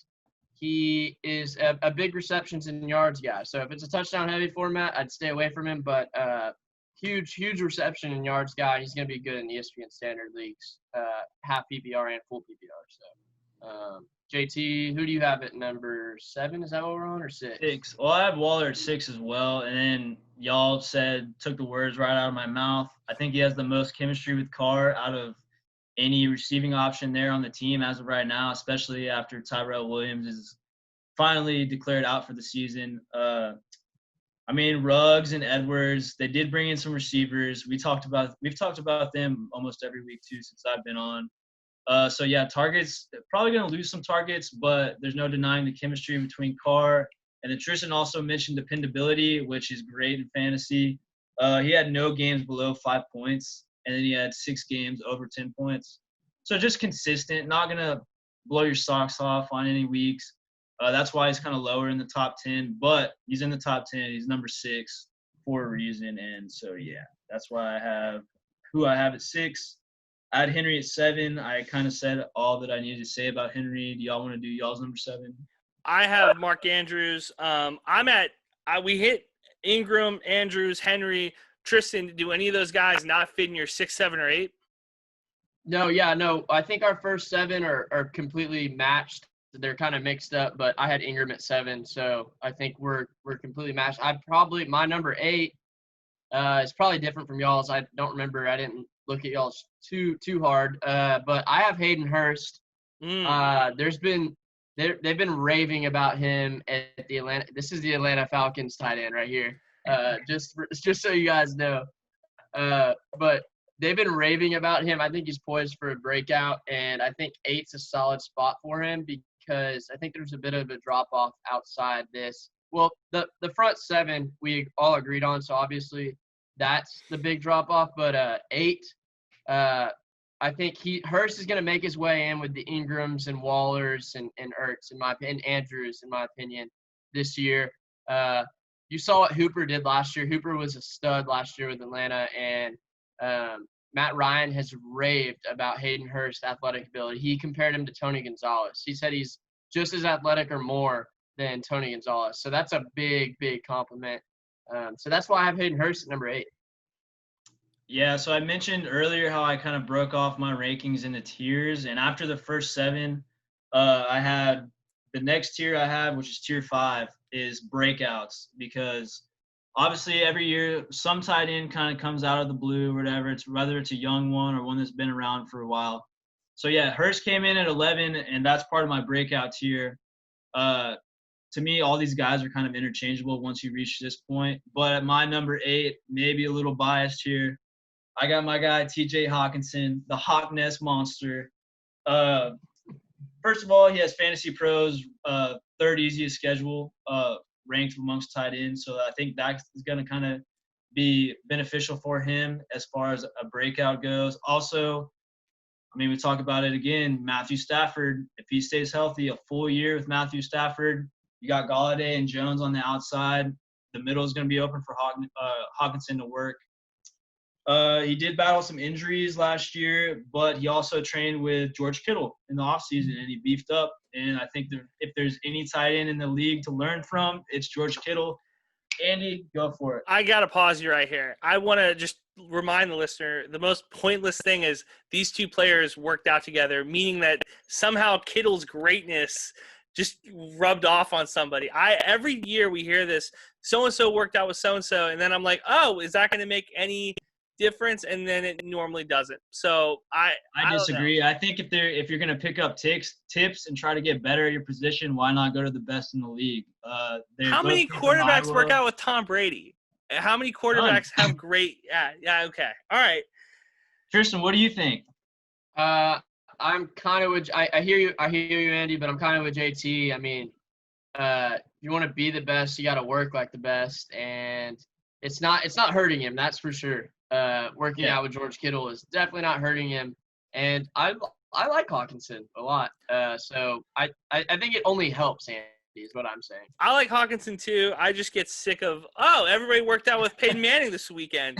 [SPEAKER 3] he is a big receptions and yards guy. So if it's a touchdown-heavy format, I'd stay away from him. But huge reception and yards guy. He's going to be good in the ESPN standard leagues, half PPR and full PPR. So, JT, who do you have at number 7? Is that what we're on, or 6?
[SPEAKER 2] 6. Well, I have Waller at 6 as well. And then y'all took the words right out of my mouth. I think he has the most chemistry with Carr out of any receiving option there on the team as of right now, especially after Tyrell Williams is finally declared out for the season. Ruggs and Edwards, they did bring in some receivers. We've talked about them almost every week too since I've been on. Targets, probably going to lose some targets, but there's no denying the chemistry between Carr. And then Tryston also mentioned dependability, which is great in fantasy. He had no games below 5 points, and then he had 6 games over 10 points. So just consistent, not going to blow your socks off on any weeks. That's why he's kind of lower in the top 10, but he's in the top 10. He's number 6 for a reason. And so, yeah, that's why I have who I have at 6. I had Henry at 7. I kind of said all that I needed to say about Henry. Do y'all want to do y'all's number 7?
[SPEAKER 1] I have Mark Andrews. We hit Ingram, Andrews, Henry, Tryston. Do any of those guys not fit in your 6, 7, or 8?
[SPEAKER 3] No. I think our first 7 are completely matched. They're kind of mixed up, but I had Ingram at 7, so I think we're completely matched. My number 8 is probably different from y'all's. I don't remember. I didn't look at y'all's too hard, but I have Hayden Hurst. They've been raving about him at the Atlanta. This is the Atlanta Falcons tight end right here. Just so you guys know. But they've been raving about him. I think he's poised for a breakout, and I think 8's a solid spot for him because I think there's a bit of a drop off outside this. Well, the front 7 we all agreed on, so obviously that's the big drop off. But 8, I think Hurst is going to make his way in with the Ingrams and Wallers and Ertz and Andrews in my opinion this year. You saw what Hooper did last year. Hooper was a stud last year with Atlanta, and Matt Ryan has raved about Hayden Hurst's athletic ability. He compared him to Tony Gonzalez. He said he's just as athletic or more than Tony Gonzalez. So that's a big compliment. So that's why I have Hayden Hurst at number 8.
[SPEAKER 2] Yeah, so I mentioned earlier how I kind of broke off my rankings into tiers, and after the first 7, I had the next tier I have, which is tier 5, is breakouts, because obviously every year some tight end kind of comes out of the blue or whatever. Whether it's a young one or one that's been around for a while. So yeah, Hurst came in at 11, and that's part of my breakout tier. To me, all these guys are kind of interchangeable once you reach this point. But at my number 8, maybe a little biased here, I got my guy T.J. Hawkinson, the Hawk Nest monster. First of all, he has Fantasy Pros third easiest schedule ranked amongst tight ends. So I think that is going to kind of be beneficial for him as far as a breakout goes. Also, I mean, we talk about it again, Matthew Stafford, if he stays healthy, a full year with Matthew Stafford, you got Galladay and Jones on the outside. The middle is going to be open for Hawkinson to work. He did battle some injuries last year, but he also trained with George Kittle in the offseason, and he beefed up. And I think if there's any tight end in the league to learn from, it's George Kittle. Andy, go for it.
[SPEAKER 1] I got to pause you right here. I want to just remind the listener, the most pointless thing is these two players worked out together, meaning that somehow Kittle's greatness just rubbed off on somebody. Every year we hear this, so-and-so worked out with so-and-so, and then I'm like, oh, is that going to make any difference? And then it normally doesn't. So I
[SPEAKER 2] disagree. I think if you're going to pick up tips and try to get better at your position, why not go to the best in the league?
[SPEAKER 1] How many quarterbacks work out with Tom Brady? How many quarterbacks have great? Yeah. Okay. All right.
[SPEAKER 2] Tryston, what do you think?
[SPEAKER 3] I'm kind of with. I hear you, Andy, but I'm kind of with JT. I mean, if you want to be the best, you got to work like the best, and it's not hurting him. That's for sure. Working out with George Kittle is definitely not hurting him, and I like Hawkinson a lot. So I think it only helps Andy is what I'm saying.
[SPEAKER 1] I like Hawkinson too. I just get sick of everybody worked out with Peyton Manning this weekend.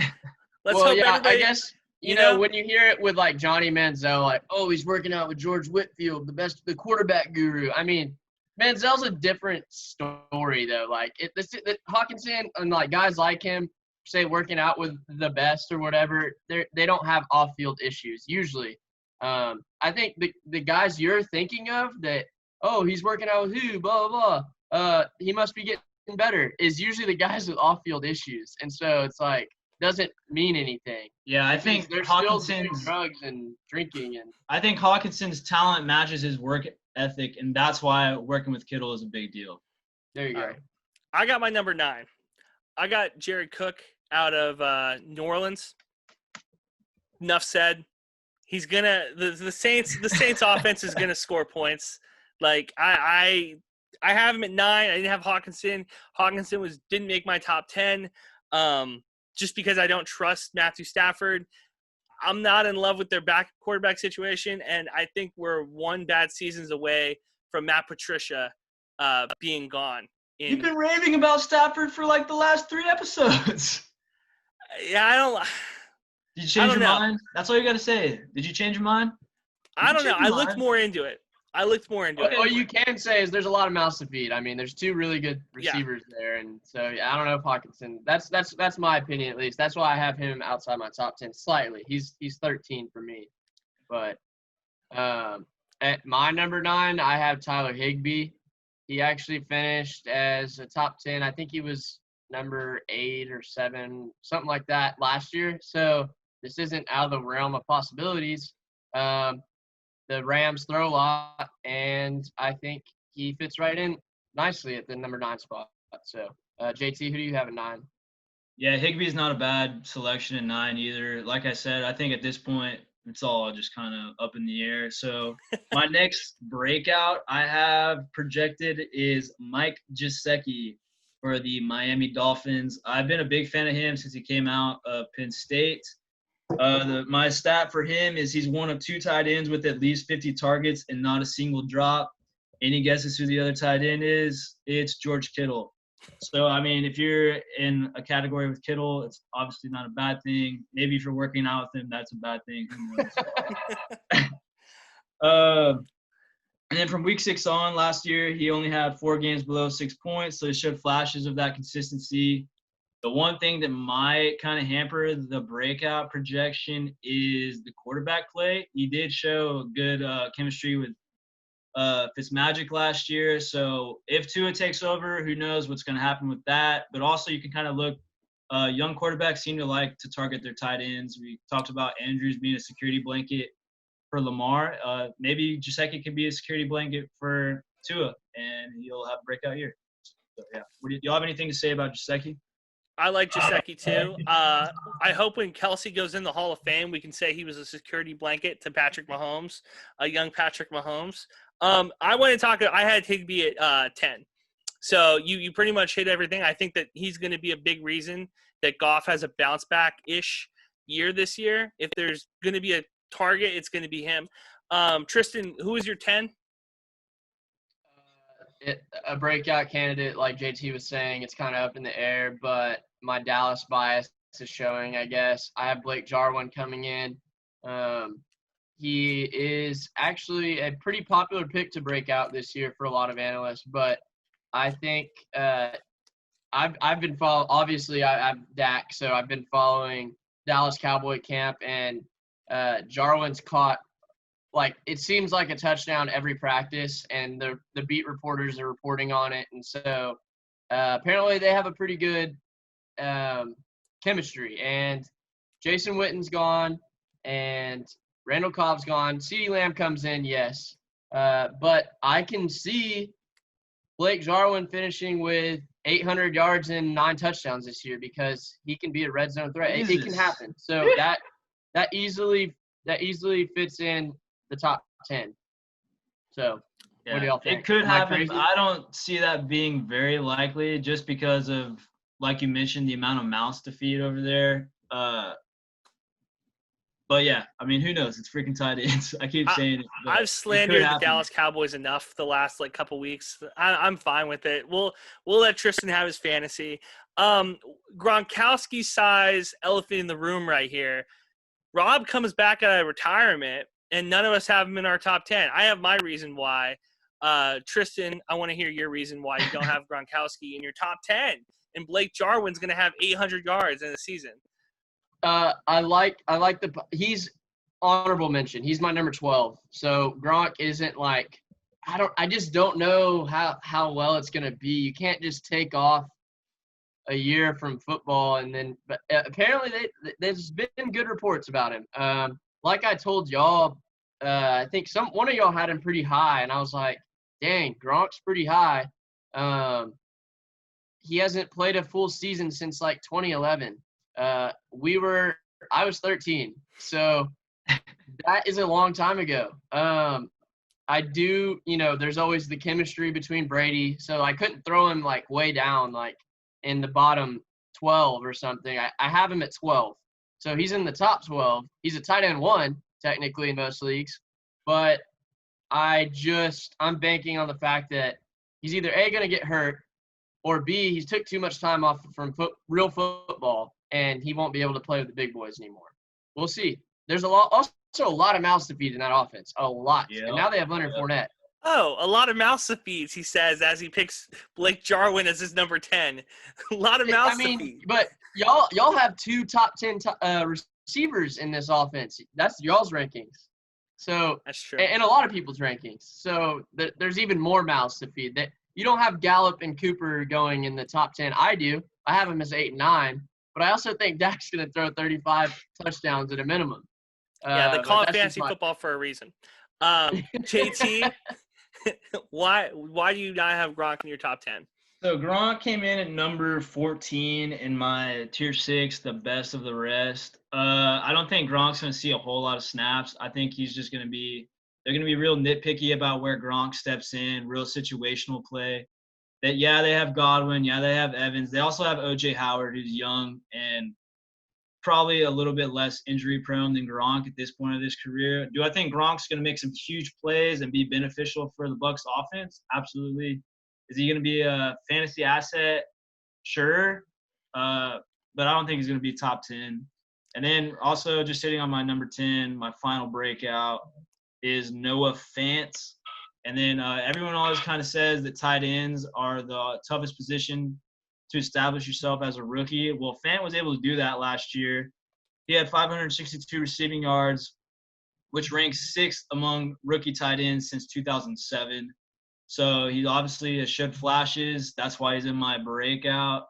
[SPEAKER 1] Let's hope everybody.
[SPEAKER 3] I guess you know when you hear it with like Johnny Manziel, like he's working out with George Whitfield, the quarterback guru. I mean, Manziel's a different story though. Like Hawkinson and like guys like him. Say working out with the best or whatever, they don't have off-field issues usually. I think the guys you're thinking of that, he's working out with who, blah, blah, blah, he must be getting better, is usually the guys with off-field issues. And so it's like, doesn't mean anything.
[SPEAKER 2] Yeah, I think
[SPEAKER 3] they're still doing drugs and drinking. And
[SPEAKER 2] I think Hawkinson's talent matches his work ethic, and that's why working with Kittle is a big deal.
[SPEAKER 3] There you go.
[SPEAKER 1] Right. I got my number 9. I got Jared Cook out of New Orleans. Enough said. He's gonna the Saints offense is gonna score points. Like I have him at 9. I didn't have Hawkinson. Hawkinson didn't make my top 10. Just because I don't trust Matthew Stafford. I'm not in love with their quarterback situation, and I think we're one bad seasons away from Matt Patricia being gone.
[SPEAKER 2] You've been raving about Stafford for like the last 3 episodes.
[SPEAKER 1] Yeah, I don't.
[SPEAKER 2] Did you change your mind? That's all you got to say. Did you change your mind?
[SPEAKER 1] I don't know. I looked more into it.
[SPEAKER 3] What you can say is there's a lot of mouths to feed. I mean, there's 2 really good receivers there, and so I don't know if Hawkinson. That's my opinion at least. That's why I have him outside my top 10 slightly. He's 13 for me, but at my number 9, I have Tyler Higbee. He actually finished as a top 10. I think he was number 8 or 7, something like that last year. So this isn't out of the realm of possibilities. The Rams throw a lot, and I think he fits right in nicely at the number 9 spot. So, JT, who do you have at 9?
[SPEAKER 2] Yeah, Higbee's not a bad selection at 9 either. Like I said, I think at this point it's all just kind of up in the air. So my next breakout I have projected is Mike Gesicki for the Miami Dolphins. I've been a big fan of him since he came out of Penn State. My stat for him is he's one of 2 tight ends with at least 50 targets and not a single drop. Any guesses who the other tight end is? It's George Kittle. So, I mean, if you're in a category with Kittle, it's obviously not a bad thing. Maybe if you're working out with him, that's a bad thing. And then from week 6 on last year, he only had 4 games below 6 points, so he showed flashes of that consistency. The one thing that might kind of hamper the breakout projection is the quarterback play. He did show good chemistry with Fitzmagic last year. So if Tua takes over, who knows what's going to happen with that. But also you can kind of look Young quarterbacks seem to like to target their tight ends. We talked about Andrews being a security blanket for Lamar. Maybe Gesicki can be a security blanket for Tua, and he'll have a breakout year. So, yeah. Do y'all have anything to say about Gesicki?
[SPEAKER 1] I like Gesicki too. I hope when Kelsey goes in the Hall of Fame, we can say he was a security blanket to Patrick Mahomes, a young Patrick Mahomes. I want to talk. I had Higbee at 10. So you pretty much hit everything. I think that he's going to be a big reason that Goff has a bounce back-ish year this year. If there's going to be a target, it's going to be him. Tryston, who is your 10?
[SPEAKER 3] A breakout candidate, like JT was saying, it's kind of up in the air, but my Dallas bias is showing, I guess. I have Blake Jarwin coming in. He is actually a pretty popular pick to break out this year for a lot of analysts, but I think I've been following. Obviously, I'm Dak, so I've been following Dallas Cowboy camp, and Jarwin's caught. Like, it seems like a touchdown every practice, and the beat reporters are reporting on it. And so apparently they have a pretty good chemistry. And Jason Witten's gone, and Randall Cobb's gone. CeeDee Lamb comes in, yes. But I can see Blake Jarwin finishing with 800 yards and 9 touchdowns this year because he can be a red zone threat. It can happen. So that easily fits in the top 10. So what do y'all think?
[SPEAKER 2] It could happen. I don't see that being very likely just because of, like you mentioned, the amount of mouths to feed over there. But yeah, I mean, who knows? It's freaking tight ends. I keep saying it.
[SPEAKER 1] I've slandered the Dallas Cowboys enough the last couple weeks. I'm fine with it. We'll let Tryston have his fantasy. Gronkowski size elephant in the room right here. Rob comes back out of retirement, and none of us have him in our top 10. I have my reason why. Tryston, I want to hear your reason why you don't have Gronkowski in your top 10. And Blake Jarwin's going to have 800 yards in the season.
[SPEAKER 3] I like he's honorable mention. He's my number 12. So Gronk isn't like I just don't know how well it's gonna be. You can't just take off a year from football and then. But apparently there's been good reports about him. Like I told y'all, I think one of y'all had him pretty high, and I was like, dang, Gronk's pretty high. He hasn't played a full season since like 2011. I was 13, so that is a long time ago. I do, there's always the chemistry between Brady, so I couldn't throw him like way down, like in the bottom 12 or something. I have him at 12, so he's in the top 12. He's a tight end 1 technically in most leagues, but I'm banking on the fact that he's either A, gonna get hurt, or B, he's took too much time off from real football, and he won't be able to play with the big boys anymore. We'll see. There's also a lot of mouths to feed in that offense. A lot. Yeah. And now they have Leonard Fournette.
[SPEAKER 1] Oh, a lot of mouths to feed, he says, as he picks Blake Jarwin as his number 10. A lot of mouths to feed.
[SPEAKER 3] But y'all have 2 top 10 receivers in this offense. That's y'all's rankings. So
[SPEAKER 1] that's true.
[SPEAKER 3] And a lot of people's rankings. So there's even more mouths to feed. That you don't have Gallup and Cooper going in the top 10. I do. I have them as 8 and 9. But I also think Dak's going to throw 35 touchdowns at a minimum.
[SPEAKER 1] Yeah, they call it fantasy football for a reason. JT, why do you not have Gronk in your top 10?
[SPEAKER 2] So Gronk came in at number 14 in my tier 6, the best of the rest. I don't think Gronk's going to see a whole lot of snaps. I think he's just going to be – they're going to be real nitpicky about where Gronk steps in, real situational play. They have Godwin. Yeah, they have Evans. They also have O.J. Howard, who's young and probably a little bit less injury-prone than Gronk at this point of his career. Do I think Gronk's going to make some huge plays and be beneficial for the Bucs offense? Absolutely. Is he going to be a fantasy asset? Sure. But I don't think he's going to be top 10. And then also just sitting on my number 10, my final breakout is Noah Fant. And then everyone always kind of says that tight ends are the toughest position to establish yourself as a rookie. Well, Fant was able to do that last year. He had 562 receiving yards, which ranks 6th among rookie tight ends since 2007. So he obviously has showed flashes. That's why he's in my breakout.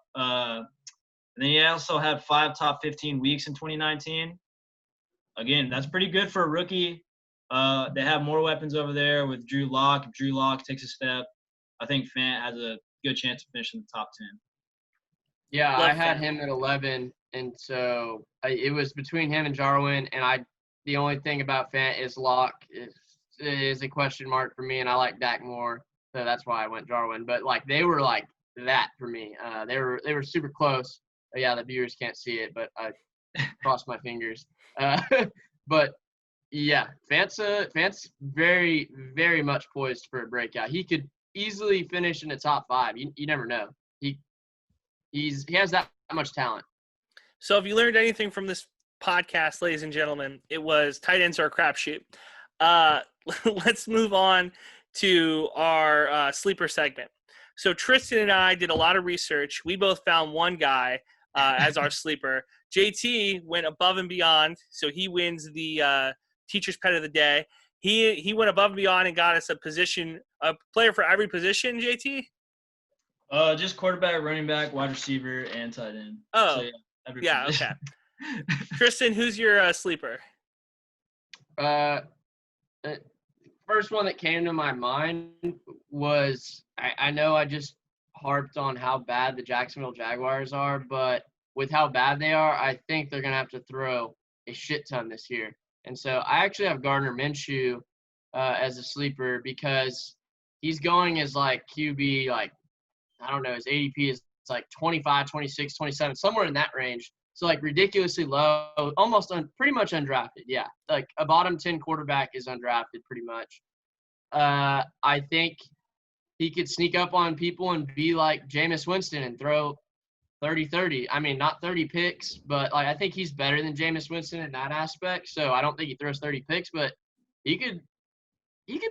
[SPEAKER 2] And then he also had 5 top 15 weeks in 2019. Again, that's pretty good for a rookie. They have more weapons over there with Drew Lock. If Drew Lock takes a step, I think Fant has a good chance to finish in the top 10.
[SPEAKER 3] Yeah,
[SPEAKER 1] Love
[SPEAKER 3] I had
[SPEAKER 1] Fant.
[SPEAKER 3] him at 11, and so it was between him and Jarwin. And the only thing about Fant is Lock is a question mark for me, and I like Dak more, so that's why I went Jarwin. But like they were like that for me. They were super close. Yeah, the viewers can't see it, but I crossed my fingers. But yeah, Fant's very, very much poised for a breakout. He could easily finish in the top 5. You never know. He has that much talent.
[SPEAKER 1] So if you learned anything from this podcast, ladies and gentlemen, it was tight ends are a crapshoot. Let's move on to our sleeper segment. So Tryston and I did a lot of research. We both found one guy as our sleeper. JT went above and beyond, so he wins the teacher's pet of the day. He went above and beyond and got us a player for every position, JT?
[SPEAKER 2] Just quarterback, running back, wide receiver, and tight end.
[SPEAKER 1] Oh,
[SPEAKER 2] so,
[SPEAKER 1] yeah, okay. Tryston, who's your sleeper?
[SPEAKER 3] First one that came to my mind was I know I just harped on how bad the Jacksonville Jaguars are, but with how bad they are, I think they're going to have to throw a shit ton this year. And so I actually have Gardner Minshew as a sleeper because he's going as like QB, like, I don't know, his ADP is like 25, 26, 27, somewhere in that range. So like ridiculously low, almost pretty much undrafted. Yeah, like a bottom 10 quarterback is undrafted pretty much. I think he could sneak up on people and be like Jameis Winston and throw 30-30. I mean, not 30 picks, but like I think he's better than Jameis Winston in that aspect. So I don't think he throws 30 picks, but he could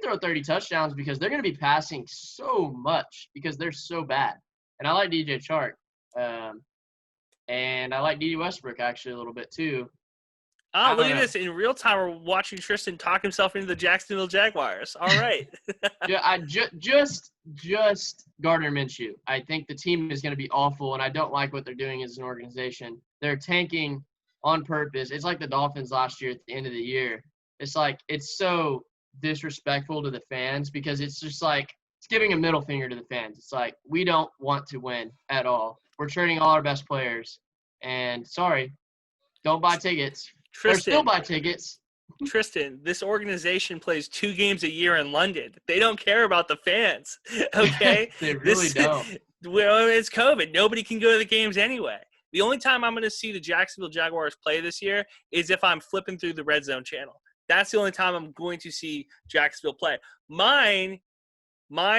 [SPEAKER 3] throw 30 touchdowns because they're going to be passing so much because they're so bad. And I like DJ Chark. And I like D.D. Westbrook actually a little bit too.
[SPEAKER 1] Oh, look at this. In real time, we're watching Tryston talk himself into the Jacksonville Jaguars. All right.
[SPEAKER 3] Yeah, just Gardner Minshew. I think the team is going to be awful, and I don't like what they're doing as an organization. They're tanking on purpose. It's like the Dolphins last year at the end of the year. It's like it's so disrespectful to the fans because it's just like it's giving a middle finger to the fans. It's like we don't want to win at all. We're trading all our best players, and sorry, don't buy tickets. Or still buy tickets.
[SPEAKER 1] Tryston, this organization plays 2 games a year in London. They don't care about the fans, okay?
[SPEAKER 3] They really don't.
[SPEAKER 1] Well, it's COVID. Nobody can go to the games anyway. The only time I'm going to see the Jacksonville Jaguars play this year is if I'm flipping through the Red Zone channel. That's the only time I'm going to see Jacksonville play. My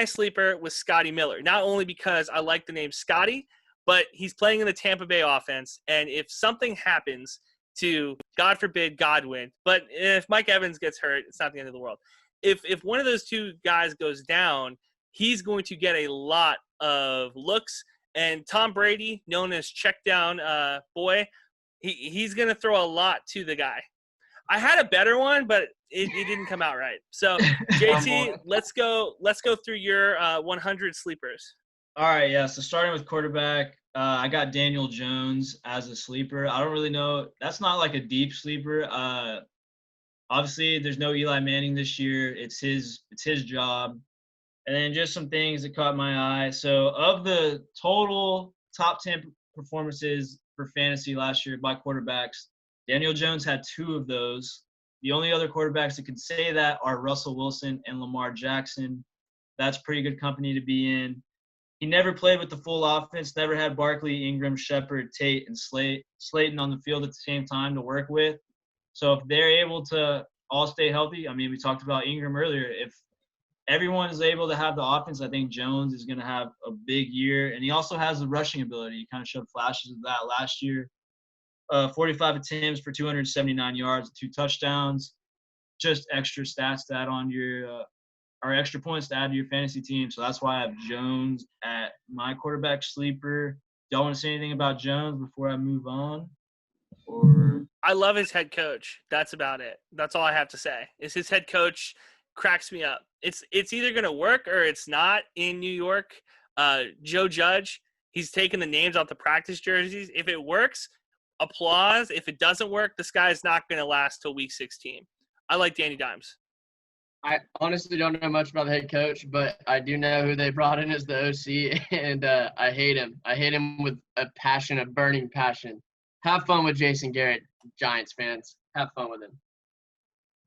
[SPEAKER 1] sleeper was Scotty Miller, not only because I like the name Scotty, but he's playing in the Tampa Bay offense, and if something happens – to, God forbid, Godwin. But if Mike Evans gets hurt, it's not the end of the world. If one of those 2 guys goes down, he's going to get a lot of looks. And Tom Brady, known as check down boy, he's going to throw a lot to the guy. I had a better one, but it didn't come out right. So, JT, let's go through your 100 sleepers.
[SPEAKER 2] All right, yeah. So starting with quarterback, I got Daniel Jones as a sleeper. I don't really know. That's not like a deep sleeper. Obviously, there's no Eli Manning this year. It's his job. And then just some things that caught my eye. So of the total top 10 performances for fantasy last year by quarterbacks, Daniel Jones had 2 of those. The only other quarterbacks that could say that are Russell Wilson and Lamar Jackson. That's pretty good company to be in. He never played with the full offense, never had Barkley, Ingram, Shepard, Tate, and Slayton on the field at the same time to work with. So if they're able to all stay healthy, I mean, we talked about Ingram earlier. If everyone is able to have the offense, I think Jones is going to have a big year. And he also has the rushing ability. He kind of showed flashes of that last year. 45 attempts for 279 yards, 2 touchdowns. Just extra stats to add on your or extra points to add to your fantasy team. So that's why I have Jones at my quarterback sleeper. Do y'all want to say anything about Jones before I move on? Or
[SPEAKER 1] I love his head coach. That's about it. That's all I have to say. Is his head coach cracks me up. It's either going to work or it's not in New York. Joe Judge, He's taking the names off the practice jerseys. If it works, applause. If it doesn't work, this guy's not going to last till week 16. I like Danny Dimes.
[SPEAKER 3] I honestly don't know much about the head coach, but I do know who they brought in as the OC, and I hate him. I hate him with a passion, a burning passion. Have fun with Jason Garrett, Giants fans. Have fun with him.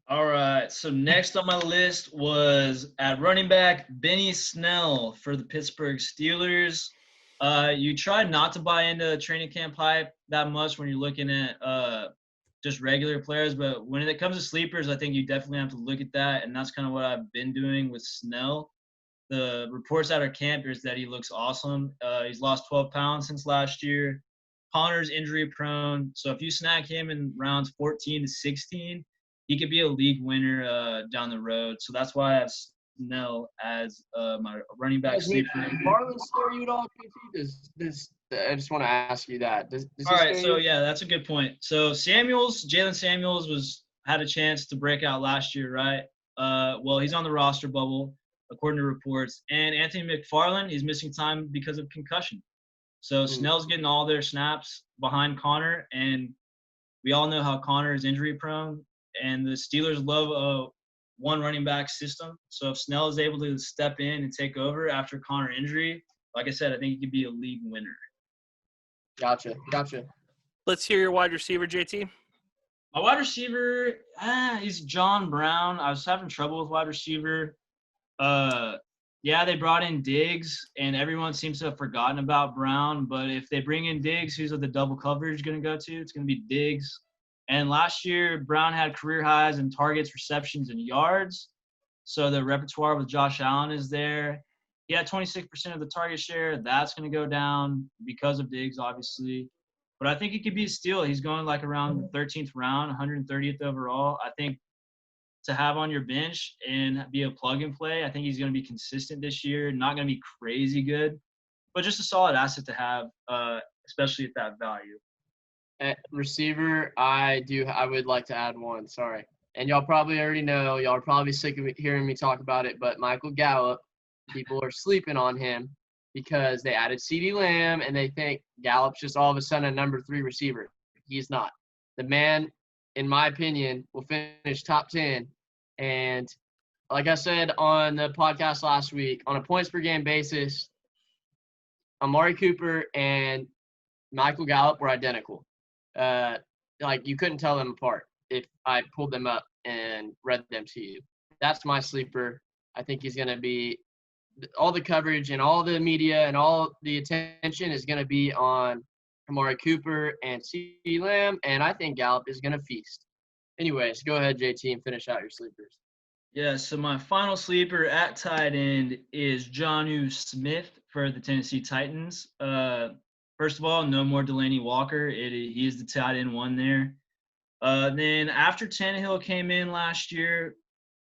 [SPEAKER 2] All right, so next on my list was at running back, Benny Snell for the Pittsburgh Steelers. You try not to buy into training camp hype that much when you're looking at just regular players, but when it comes to sleepers, I think you definitely have to look at that, and that's kind of what I've been doing with Snell. The reports out of camp is that he looks awesome. He's lost 12 pounds since last year. Connor's injury prone, so if you snag him in rounds 14 to 16, he could be a league winner down the road. So that's why I have Snell as my running back sleeper.
[SPEAKER 3] Does Marlon scare you at all, KT? I just want to ask you that.
[SPEAKER 2] All right, so yeah, that's a good point. So Jalen Samuels had a chance to break out last year, right? Well, he's on the roster bubble, according to reports. And Anthony McFarland, he's missing time because of concussion. So Snell's getting all their snaps behind Connor, and we all know how Connor is injury prone. And the Steelers love a one running back system. So if Snell is able to step in and take over after Connor injury, like I said, I think he could be a league winner.
[SPEAKER 3] Gotcha.
[SPEAKER 1] Let's hear your wide receiver, JT.
[SPEAKER 2] My wide receiver, he's John Brown. I was having trouble with wide receiver. Yeah, they brought in Diggs, and everyone seems to have forgotten about Brown. But if they bring in Diggs, who's the double coverage going to go to? It's going to be Diggs. And last year, Brown had career highs in targets, receptions, and yards. So the repertoire with Josh Allen is there. He had 26% of the target share. That's going to go down because of Diggs, obviously. But I think he could be a steal. He's going like around the 13th round, 130th overall. I think to have on your bench and be a plug and play, I think he's going to be consistent this year. Not going to be crazy good, but just a solid asset to have, especially at that value.
[SPEAKER 3] At receiver, I would like to add one. Sorry. And y'all probably already know. Y'all are probably sick of hearing me talk about it, but Michael Gallup, people are sleeping on him because they added CeeDee Lamb and they think Gallup's just all of a sudden a number 3 receiver. He's not. The man, in my opinion, will finish top 10. And like I said on the podcast last week, on a points per game basis, Amari Cooper and Michael Gallup were identical. Like you couldn't tell them apart if I pulled them up and read them to you. That's my sleeper. I think he's going to be all the coverage and all the media and all the attention is going to be on Amari Cooper and CeeDee Lamb, and I think Gallup is going to feast. Anyways, go ahead, JT, and finish out your sleepers.
[SPEAKER 2] Yeah, so my final sleeper at tight end is Jonnu Smith for the Tennessee Titans. First of all, no more Delaney Walker. He is the tight end one there. Then after Tannehill came in last year,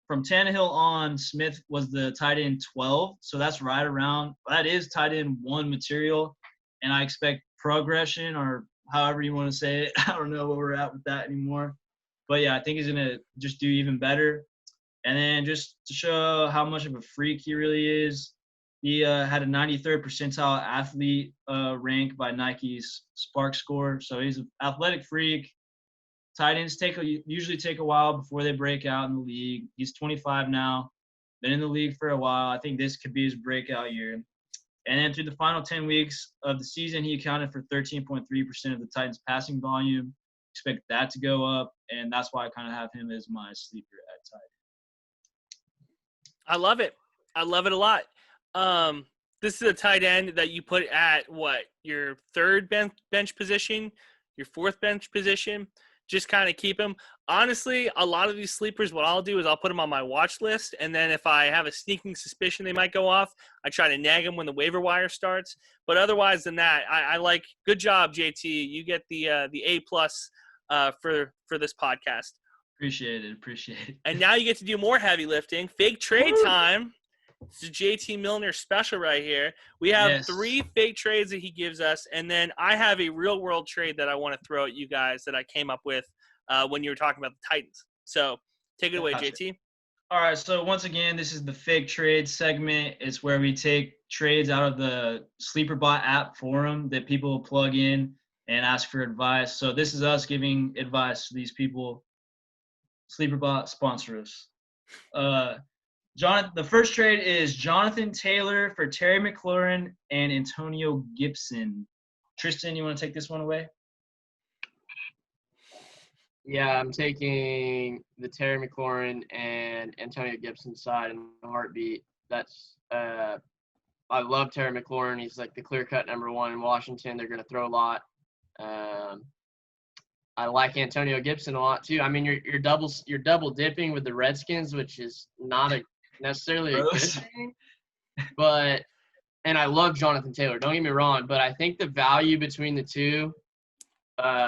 [SPEAKER 2] from Tannehill on, Smith was the tight end 12. So that's right around – that is tight end 1 material. And I expect progression or however you want to say it. I don't know where we're at with that anymore. But, yeah, I think he's going to just do even better. And then just to show how much of a freak he really is, he had a 93rd percentile athlete rank by Nike's Spark Score. So he's an athletic freak. Tight ends usually take a while before they break out in the league. He's 25 now, been in the league for a while. I think this could be his breakout year. And then through the final 10 weeks of the season, he accounted for 13.3% of the Titans' passing volume. Expect that to go up, and that's why I kind of have him as my sleeper at tight end.
[SPEAKER 1] I love it. I love it a lot. This is a tight end that you put at what, your 3rd bench position, your 4th bench position. Just kind of keep him. Honestly, a lot of these sleepers, what I'll do is I'll put them on my watch list, and then if I have a sneaking suspicion they might go off, I try to nag them when the waiver wire starts. But otherwise than that, I like – good job, JT. You get the A+ for this podcast.
[SPEAKER 2] Appreciate it.
[SPEAKER 1] And now you get to do more heavy lifting. Fake trade time. It's a JT Milner special right here. We have 3 fake trades that he gives us, and then I have a real-world trade that I want to throw at you guys that I came up with when you were talking about the Titans. So take it away, JT.
[SPEAKER 2] All right, so once again, this is the fake trade segment. It's where we take trades out of the SleeperBot app forum that people plug in and ask for advice. So this is us giving advice to these people. SleeperBot, sponsor us. The first trade is Jonathan Taylor for Terry McLaurin and Antonio Gibson. Tryston, you want to take this one away?
[SPEAKER 3] Yeah, I'm taking the Terry McLaurin and Antonio Gibson side in a heartbeat. That's I love Terry McLaurin. He's like the clear-cut number one in Washington. They're going to throw a lot. I like Antonio Gibson a lot too. I mean, you're double dipping with the Redskins, which is not necessarily a good thing. But and I love Jonathan Taylor. Don't get me wrong, but I think the value between the two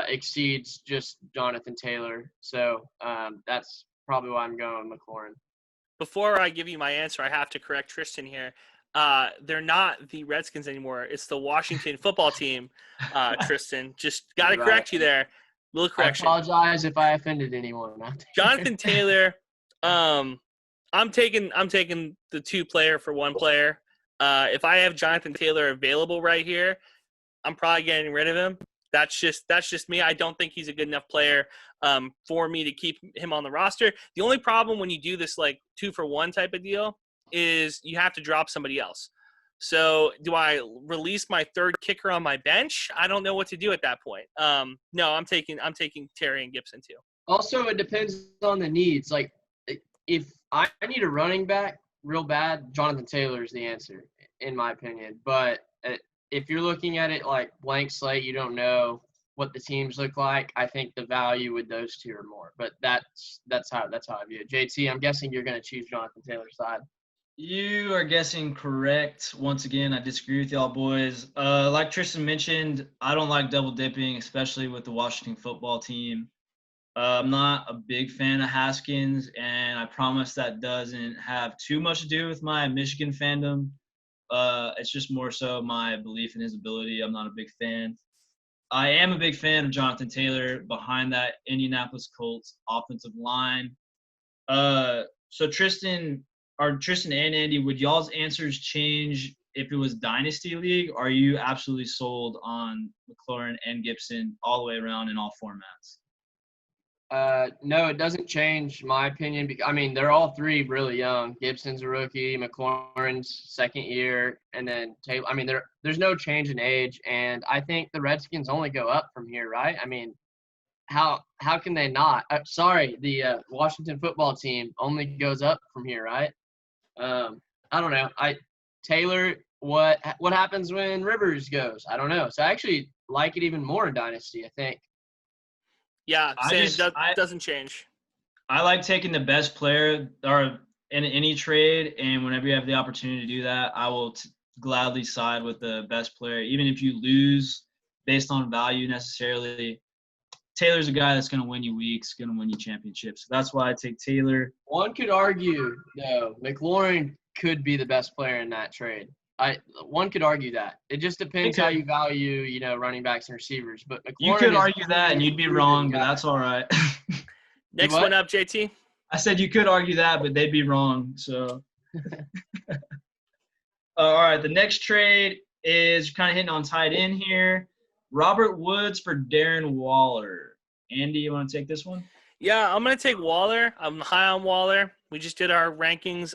[SPEAKER 3] exceeds just Jonathan Taylor. So that's probably why I'm going with McLaurin.
[SPEAKER 1] Before I give you my answer, I have to correct Tryston here. They're not the Redskins anymore. It's the Washington football team, Tryston. Just got to correct you there. Little correction.
[SPEAKER 3] I apologize if I offended anyone.
[SPEAKER 1] Jonathan Taylor, I'm taking the 2-player for 1 player. If I have Jonathan Taylor available right here, I'm probably getting rid of him. That's just me. I don't think he's a good enough player for me to keep him on the roster. The only problem when you do this like 2-for-1 type of deal is you have to drop somebody else. So do I release my 3rd kicker on my bench? I don't know what to do at that point. No, I'm taking Terry and Gibson too.
[SPEAKER 3] Also, it depends on the needs. Like if I need a running back real bad, Jonathan Taylor is the answer, in my opinion. But if you're looking at it like blank slate, you don't know what the teams look like. I think the value with those two are more. But that's how I view it. JT, I'm guessing you're going to choose Jonathan Taylor's side.
[SPEAKER 2] You are guessing correct. Once again, I disagree with y'all boys. Like Tryston mentioned, I don't like double dipping, especially with the Washington football team. I'm not a big fan of Haskins, and I promise that doesn't have too much to do with my Michigan fandom. It's just more so my belief in his ability. I'm not a big fan. I am a big fan of Jonathan Taylor behind that Indianapolis Colts offensive line. So Tryston and Andy, would y'all's answers change if it was Dynasty League? Or are you absolutely sold on McLaurin and Gibson all the way around in all formats?
[SPEAKER 3] No, it doesn't change my opinion. I mean, they're all 3 really young. Gibson's a rookie, McLaurin's 2nd year, and then Taylor. I mean, there's no change in age, and I think the Redskins only go up from here, right? I mean, how can they not? The Washington football team only goes up from here, right? I don't know. Taylor, what happens when Rivers goes? I don't know. So I actually like it even more in Dynasty, I think.
[SPEAKER 1] Yeah, doesn't change.
[SPEAKER 2] I like taking the best player or in any trade, and whenever you have the opportunity to do that, I will gladly side with the best player, even if you lose based on value necessarily. Taylor's a guy that's going to win you weeks, going to win you championships. So that's why I take Taylor.
[SPEAKER 3] One could argue, though, McLaurin could be the best player in that trade. One could argue that. It just depends how you value, running backs and receivers. But McLaurin
[SPEAKER 2] you could argue that, and you'd be wrong, but that's all right.
[SPEAKER 1] Next one up, JT.
[SPEAKER 2] I said you could argue that, but they'd be wrong. So, all right. The next trade is kind of hitting on tight end here. Robert Woods for Darren Waller. Andy, you want to take this one?
[SPEAKER 1] Yeah, I'm going to take Waller. I'm high on Waller. We just did our rankings.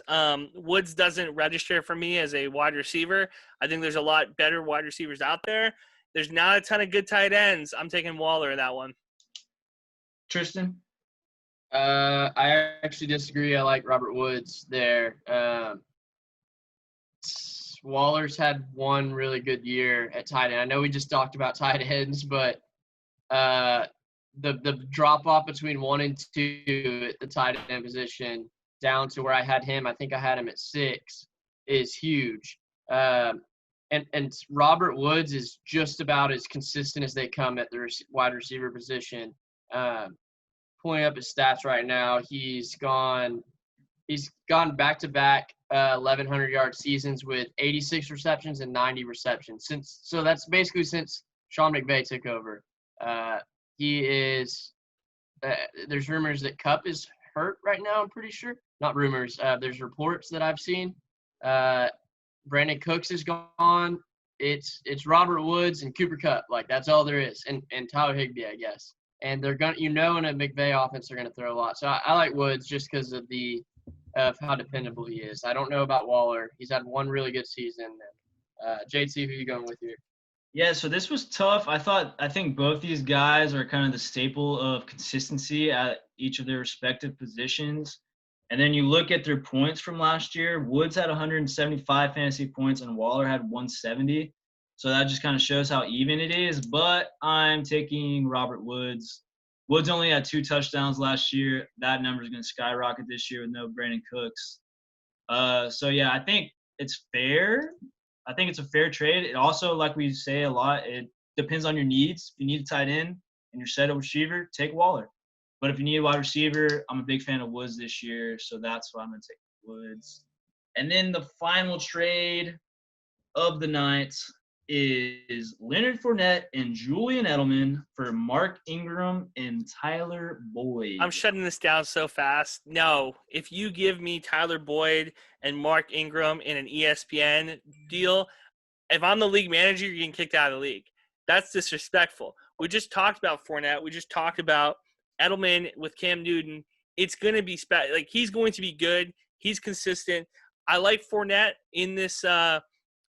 [SPEAKER 1] Woods doesn't register for me as a wide receiver. I think there's a lot better wide receivers out there. There's not a ton of good tight ends. I'm taking Waller in that one.
[SPEAKER 2] Tryston?
[SPEAKER 3] I actually disagree. I like Robert Woods there. Waller's had one really good year at tight end. I know we just talked about tight ends, but the drop off between 1 and 2 at the tight end position down to where I had him, I think I had him at 6, is huge. And Robert Woods is just about as consistent as they come at the wide receiver position. Pulling up his stats right now, he's gone back-to-back 1,100-yard seasons with 86 receptions and 90 receptions. So that's basically since Sean McVay took over. He is there's rumors that Kupp is hurt right now, I'm pretty sure. Not rumors. There's reports that I've seen. Brandon Cooks is gone. It's Robert Woods and Cooper Kupp. Like, that's all there is. And Tyler Higbee, I guess. And they're going to, in a McVay offense, they're going to throw a lot. So I like Woods just because of how dependable he is. I don't know about Waller. He's had one really good season. JT, who are you going with here?
[SPEAKER 2] Yeah, so this was tough. I think both these guys are kind of the staple of consistency at each of their respective positions. And then you look at their points from last year. Woods had 175 fantasy points and Waller had 170. So that just kind of shows how even it is. But I'm taking Robert Woods. Woods only had 2 touchdowns last year. That number is going to skyrocket this year with no Brandon Cooks. So, yeah, I think it's fair. I think it's a fair trade. It also, like we say a lot, it depends on your needs. If you need a tight end and you're set up receiver, take Waller. But if you need a wide receiver, I'm a big fan of Woods this year, so that's why I'm going to take Woods. And then the final trade of the night is Leonard Fournette and Julian Edelman for Mark Ingram and Tyler Boyd.
[SPEAKER 1] I'm shutting this down so fast. No, if you give me Tyler Boyd and Mark Ingram in an ESPN deal, if I'm the league manager, you're getting kicked out of the league. That's disrespectful. We just talked about Fournette. We just talked about Edelman with Cam Newton. It's going to be he's going to be good. He's consistent. I like Fournette in this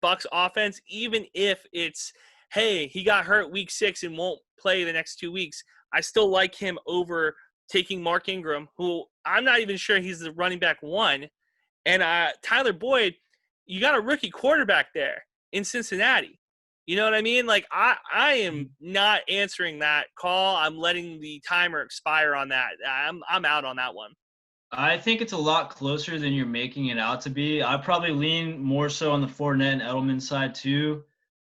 [SPEAKER 1] Bucs offense, even if it's, hey, he got hurt week 6 and won't play the next 2 weeks. I still like him over taking Mark Ingram, who I'm not even sure he's the running back 1. And Tyler Boyd, you got a rookie quarterback there in Cincinnati. You know what I mean? Like, I am not answering that call. I'm letting the timer expire on that. I'm out on that one.
[SPEAKER 2] I think it's a lot closer than you're making it out to be. I probably lean more so on the Fournette and Edelman side too.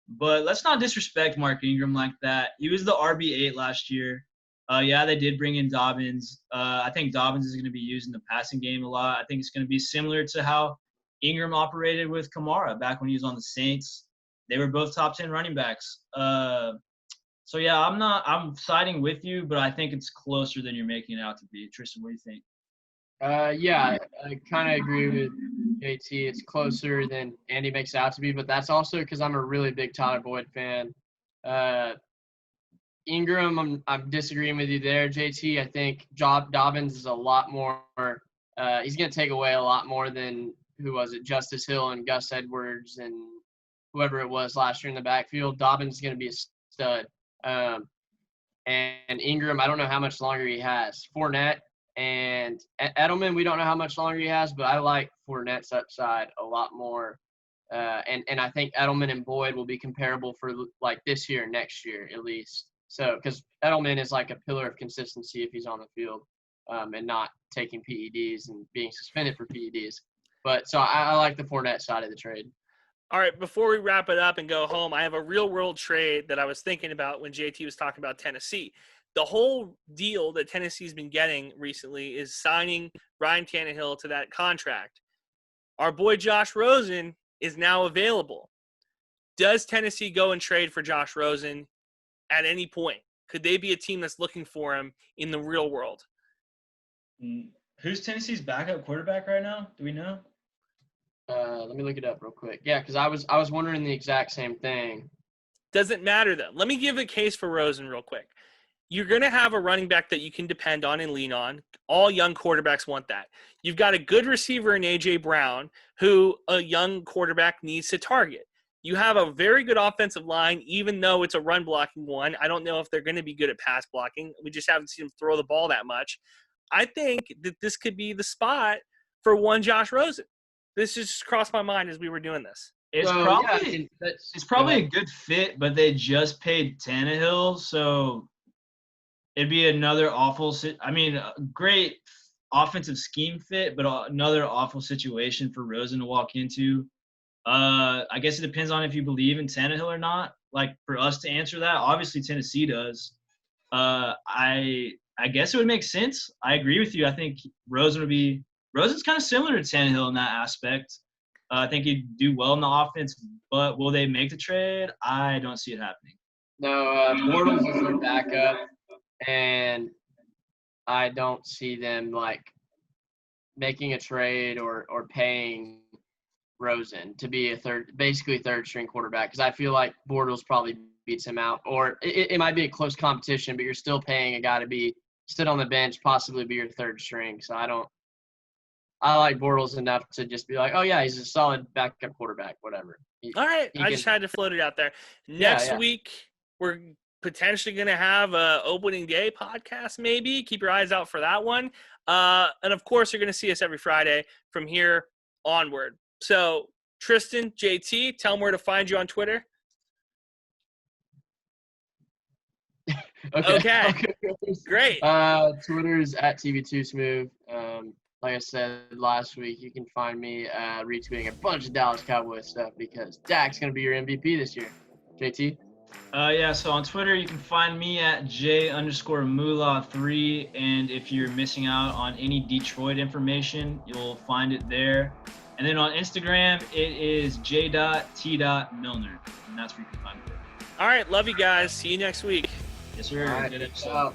[SPEAKER 2] But let's not disrespect Mark Ingram like that. He was the RB8 last year. Yeah, they did bring in Dobbins. I think Dobbins is going to be used in the passing game a lot. I think it's going to be similar to how Ingram operated with Kamara back when he was on the Saints. They were both top 10 running backs. So yeah, I'm siding with you, but I think it's closer than you're making it out to be. Tryston, what do you think?
[SPEAKER 3] Yeah, I kind of agree with JT. It's closer than Andy makes it out to be, but that's also because I'm a really big Tyler Boyd fan. Ingram, I'm disagreeing with you there, JT. I think Dobbins is a lot more he's going to take away a lot more than, who was it, Justice Hill and Gus Edwards and whoever it was last year in the backfield. Dobbins is going to be a stud. And Ingram, I don't know how much longer he has. Fournette and Edelman, we don't know how much longer he has, but I like Fournette's upside a lot more. And I think Edelman and Boyd will be comparable for like this year, next year at least. So, because Edelman is like a pillar of consistency if he's on the field and not taking PEDs and being suspended for PEDs. But so I like the Fournette side of the trade.
[SPEAKER 1] All right, before we wrap it up and go home, I have a real-world trade that I was thinking about when JT was talking about Tennessee. The whole deal that Tennessee's been getting recently is signing Ryan Tannehill to that contract. Our boy Josh Rosen is now available. Does Tennessee go and trade for Josh Rosen at any point? Could they be a team that's looking for him in the real world?
[SPEAKER 2] Who's Tennessee's backup quarterback right now? Do we know?
[SPEAKER 3] Let me look it up real quick. Yeah, because I was wondering the exact same thing.
[SPEAKER 1] Doesn't matter, though. Let me give a case for Rosen real quick. You're going to have a running back that you can depend on and lean on. All young quarterbacks want that. You've got a good receiver in A.J. Brown, who a young quarterback needs to target. You have a very good offensive line, even though it's a run-blocking one. I don't know if they're going to be good at pass blocking. We just haven't seen them throw the ball that much. I think that this could be the spot for one Josh Rosen. This just crossed my mind as we were doing this.
[SPEAKER 2] It's probably a good fit, but they just paid Tannehill, so it'd be another great offensive scheme fit, but another awful situation for Rosen to walk into. I guess it depends on if you believe in Tannehill or not. Like, for us to answer that, obviously Tennessee does. I guess it would make sense. I agree with you. I think Rosen's kind of similar to Tannehill in that aspect. I think he'd do well in the offense, but will they make the trade? I don't see it happening.
[SPEAKER 3] No, Bortles is their backup, and I don't see them, like, making a trade or paying Rosen to be basically third string quarterback, because I feel like Bortles probably beats him out, or it might be a close competition, but you're still paying a guy to sit on the bench, possibly be your third string. So I like Bortles enough to just be like, oh yeah, he's a solid backup quarterback, whatever.
[SPEAKER 1] All right, I just had to float it out there. Next week we're potentially going to have a opening day podcast, maybe. Keep your eyes out for that one. And of course, you're going to see us every Friday from here onward. So, Tryston, JT, tell them where to find you on Twitter. Okay. Great.
[SPEAKER 3] Twitter's at TV2Smooth. Like I said last week, you can find me retweeting a bunch of Dallas Cowboys stuff because Dak's going to be your MVP this year. JT?
[SPEAKER 2] So on Twitter, you can find me at J_Moolah3. And if you're missing out on any Detroit information, you'll find it there. And then on Instagram, it is J.T.Milner. And that's where you can find it.
[SPEAKER 1] All right. Love you guys. See you next week.
[SPEAKER 2] Yes, sir.
[SPEAKER 3] All right. Good episode.